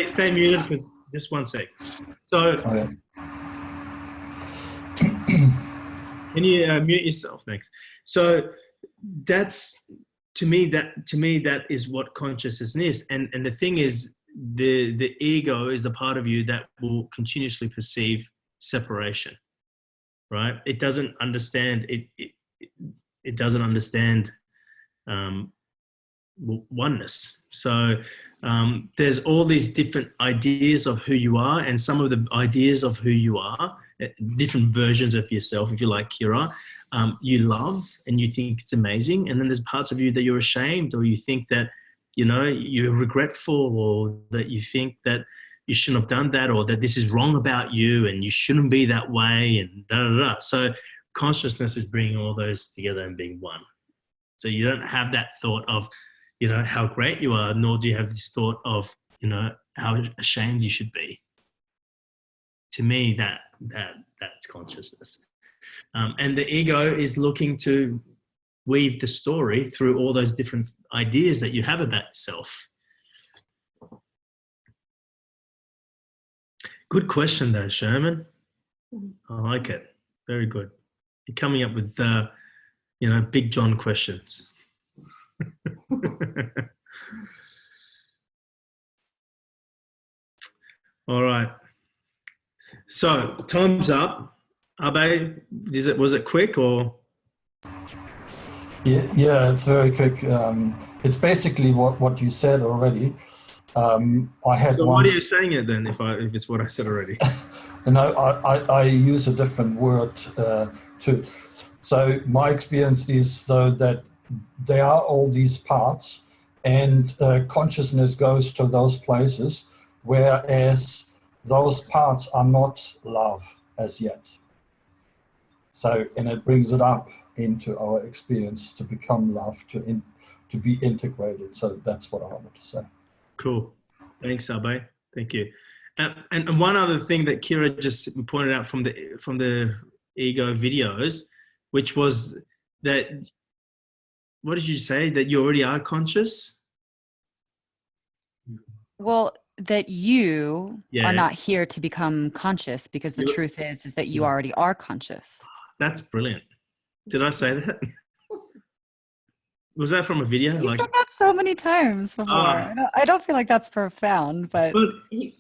Stay muted for just 1 sec. So, can you mute yourself? Thanks. So that's to me that is what consciousness is, and the thing is, the ego is the part of you that will continuously perceive separation, right? It doesn't understand it doesn't understand oneness. So there's all these different ideas of who you are, and some of the ideas of who you are, different versions of yourself, if you like, Kira, you love and you think it's amazing, and then there's parts of you that you're ashamed, or you think that you're regretful, or that you think that you shouldn't have done that, or that this is wrong about you and you shouldn't be that way, and da da da. So consciousness is bringing all those together and being one. So you don't have that thought of, you know, how great you are, nor do you have this thought of, you know, how ashamed you should be. To me, that's consciousness. And the ego is looking to weave the story through all those different ideas that you have about yourself. Good question though, Sherman. I like it. Very good. You're coming up with, you know, big John questions. All right. So time's up. Abe, was it quick or? Yeah, it's very quick. It's basically what you said already. I had So once. why are you saying it then? If it's what I said already. No, I use a different word too. So my experience is though that there are all these parts, and consciousness goes to those places, whereas those parts are not love as yet. So, and it brings it up into our experience to become love, to be integrated. So that's what I wanted to say. Cool. Thanks, Abe. Thank you. And one other thing that Kira just pointed out from the ego videos, which was that, what did you say? That you already are conscious? Well, that you are not here to become conscious, because the truth is that you already are conscious. That's brilliant. Did I say that? Was that from a video? You said that so many times before. I don't feel like that's profound, but it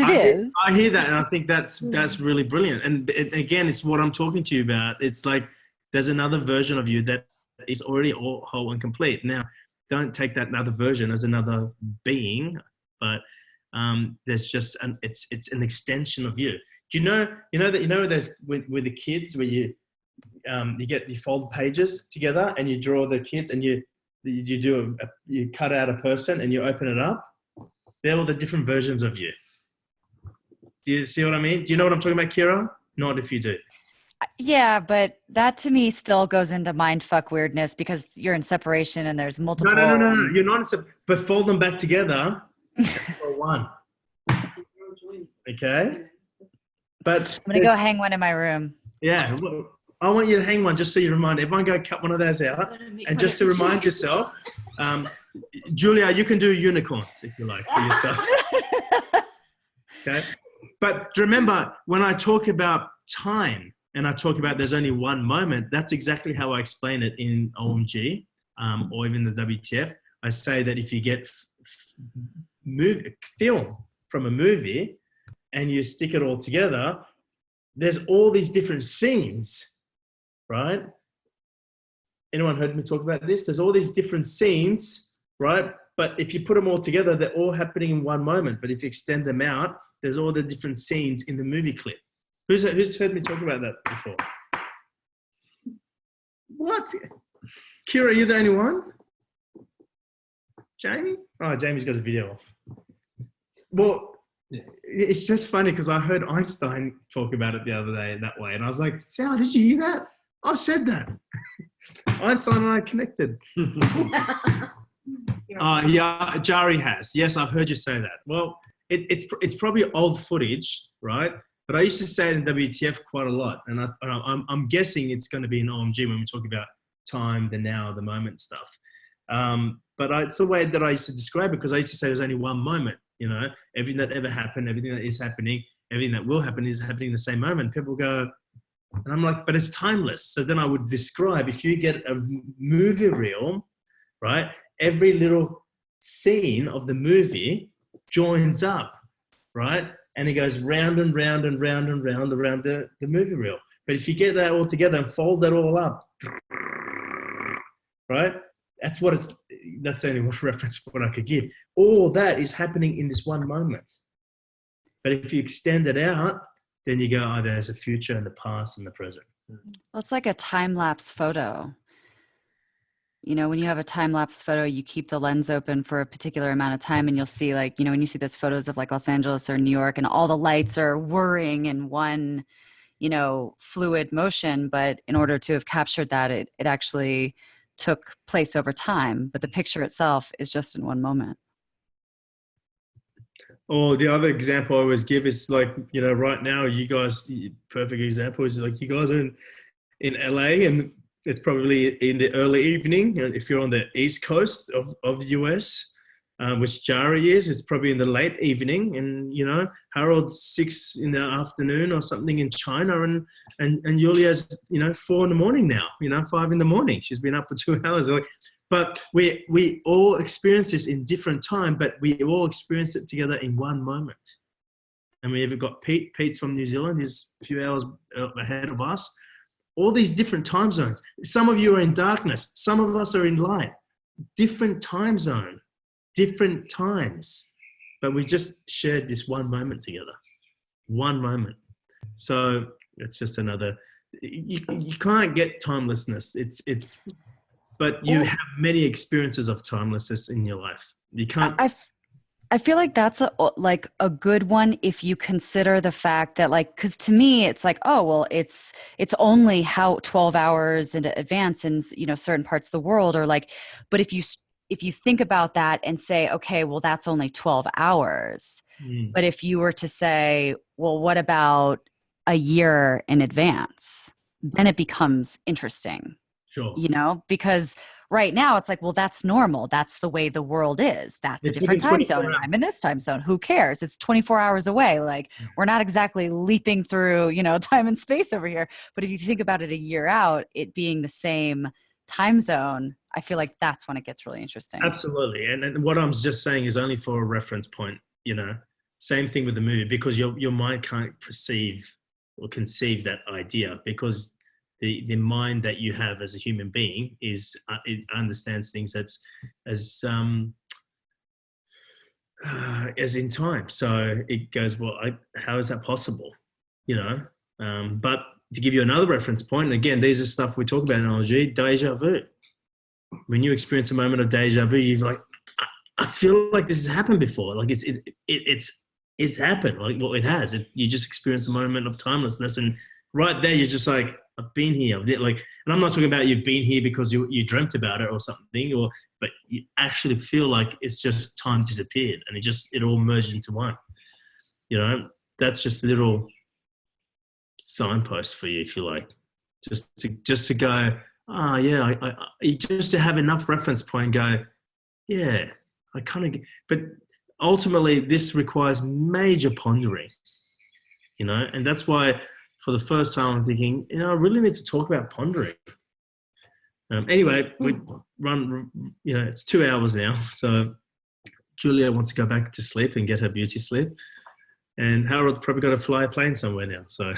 is. I hear that, and I think that's really brilliant. And again, it's what I'm talking to you about. It's like there's another version of you that is already all whole and complete. Now, don't take that another version as another being, but there's just it's an extension of you. Do you know there's with the kids where you fold pages together and you draw the kids and you cut out a person and you open it up. They're all the different versions of you. Do you see what I mean? Do you know what I'm talking about, Kira? Not if you do. Yeah, but that to me still goes into mindfuck weirdness, because you're in separation and there's multiple. No. You're not but fold them back together for one. Okay? But I'm going to go hang one in my room. Yeah. I want you to hang one just so you remind everyone. Go cut one of those out, and just to remind yourself, Julia, you can do unicorns if you like for yourself. Okay, but remember when I talk about time and I talk about there's only one moment, that's exactly how I explain it in OMG or even the WTF. I say that if you get film from a movie and you stick it all together, there's all these different scenes. Right? Anyone heard me talk about this? There's all these different scenes, right? But if you put them all together, they're all happening in one moment. But if you extend them out, there's all the different scenes in the movie clip. Who's heard me talk about that before? What? Kira, are you the only one? Jamie? Oh, Jamie's got his video off. Well, it's just funny because I heard Einstein talk about it the other day that way. And I was like, Sal, did you hear that? I said that. Einstein and I connected. Yeah, Jari has. Yes, I've heard you say that. Well, it's probably old footage, right? But I used to say it in WTF quite a lot. And I'm guessing it's going to be in OMG when we talk about time, the now, the moment stuff. But it's the way that I used to describe it, because I used to say there's only one moment. You know, everything that ever happened, everything that is happening, everything that will happen is happening in the same moment. People go, and I'm like, but it's timeless. So then I would describe, if you get a movie reel, right, every little scene of the movie joins up, right? And it goes round and round and round and round around the movie reel. But if you get that all together and fold that all up, right? That's the only reference what I could give. All that is happening in this one moment. But if you extend it out, then you go, oh, there's a future and the past and the present. Well, it's like a time-lapse photo. you know, when you have a time lapse photo, you keep the lens open for a particular amount of time, and you'll see, like, you know, when you see those photos of like Los Angeles or New York and all the lights are whirring in one, you know, fluid motion. But in order to have captured that, it actually took place over time. But the picture itself is just in one moment. Or the other example I always give is like, you know, right now, you guys, perfect example is like you guys are in LA, and it's probably in the early evening. And if you're on the East Coast of US, which Jari is, it's probably in the late evening. And, you know, Harold's 6 in the afternoon or something in China. And Julia's, you know, 4 in the morning now, you know, 5 in the morning. She's been up for 2 hours. But we all experience this in different time, but we all experience it together in one moment. And we have got Pete. Pete's from New Zealand. He's a few hours ahead of us. All these different time zones. Some of you are in darkness. Some of us are in light. Different time zone, different times. But we just shared this one moment together. One moment. So it's just another, you can't get timelessness. But you have many experiences of timelessness in your life. You can't. I feel like that's a good one if you consider the fact that, like, because to me it's like, oh well, it's only how 12 hours in advance in, you know, certain parts of the world, or like, but if you think about that and say, okay, well that's only 12 hours. But if you were to say, well, what about a year in advance, then it becomes interesting. Sure. You know, because right now it's like, well, that's normal. That's the way the world is. That's a different time zone. And I'm in this time zone. Who cares? It's 24 hours away. Like, we're not exactly leaping through, you know, time and space over here. But if you think about it a year out, it being the same time zone, I feel like that's when it gets really interesting. Absolutely. And what I'm just saying is only for a reference point, you know. Same thing with the movie, because your mind can't perceive or conceive that idea, because the mind that you have as a human being is it understands things as in time. So it goes, well, how is that possible? You know. But to give you another reference point, and again, these are stuff we talk about in OMG, deja vu. When you experience a moment of deja vu, you're like, I feel like this has happened before. Like it's happened. Like, well, it has. You just experience a moment of timelessness, and right there, you're just like, I've been here. Like, and I'm not talking about you've been here because you dreamt about it or something, but you actually feel like it's just time disappeared and it all merged into one. You know, that's just a little signpost for you, if you like, just to go, yeah, I just to have enough reference point and go, yeah, I kind of. But ultimately, this requires major pondering. You know, and that's why, for the first time, I'm thinking, you know, I really need to talk about pondering. Anyway, we run, you know, it's 2 hours now. So Julia wants to go back to sleep and get her beauty sleep. And Harold's probably got to fly a plane somewhere now. So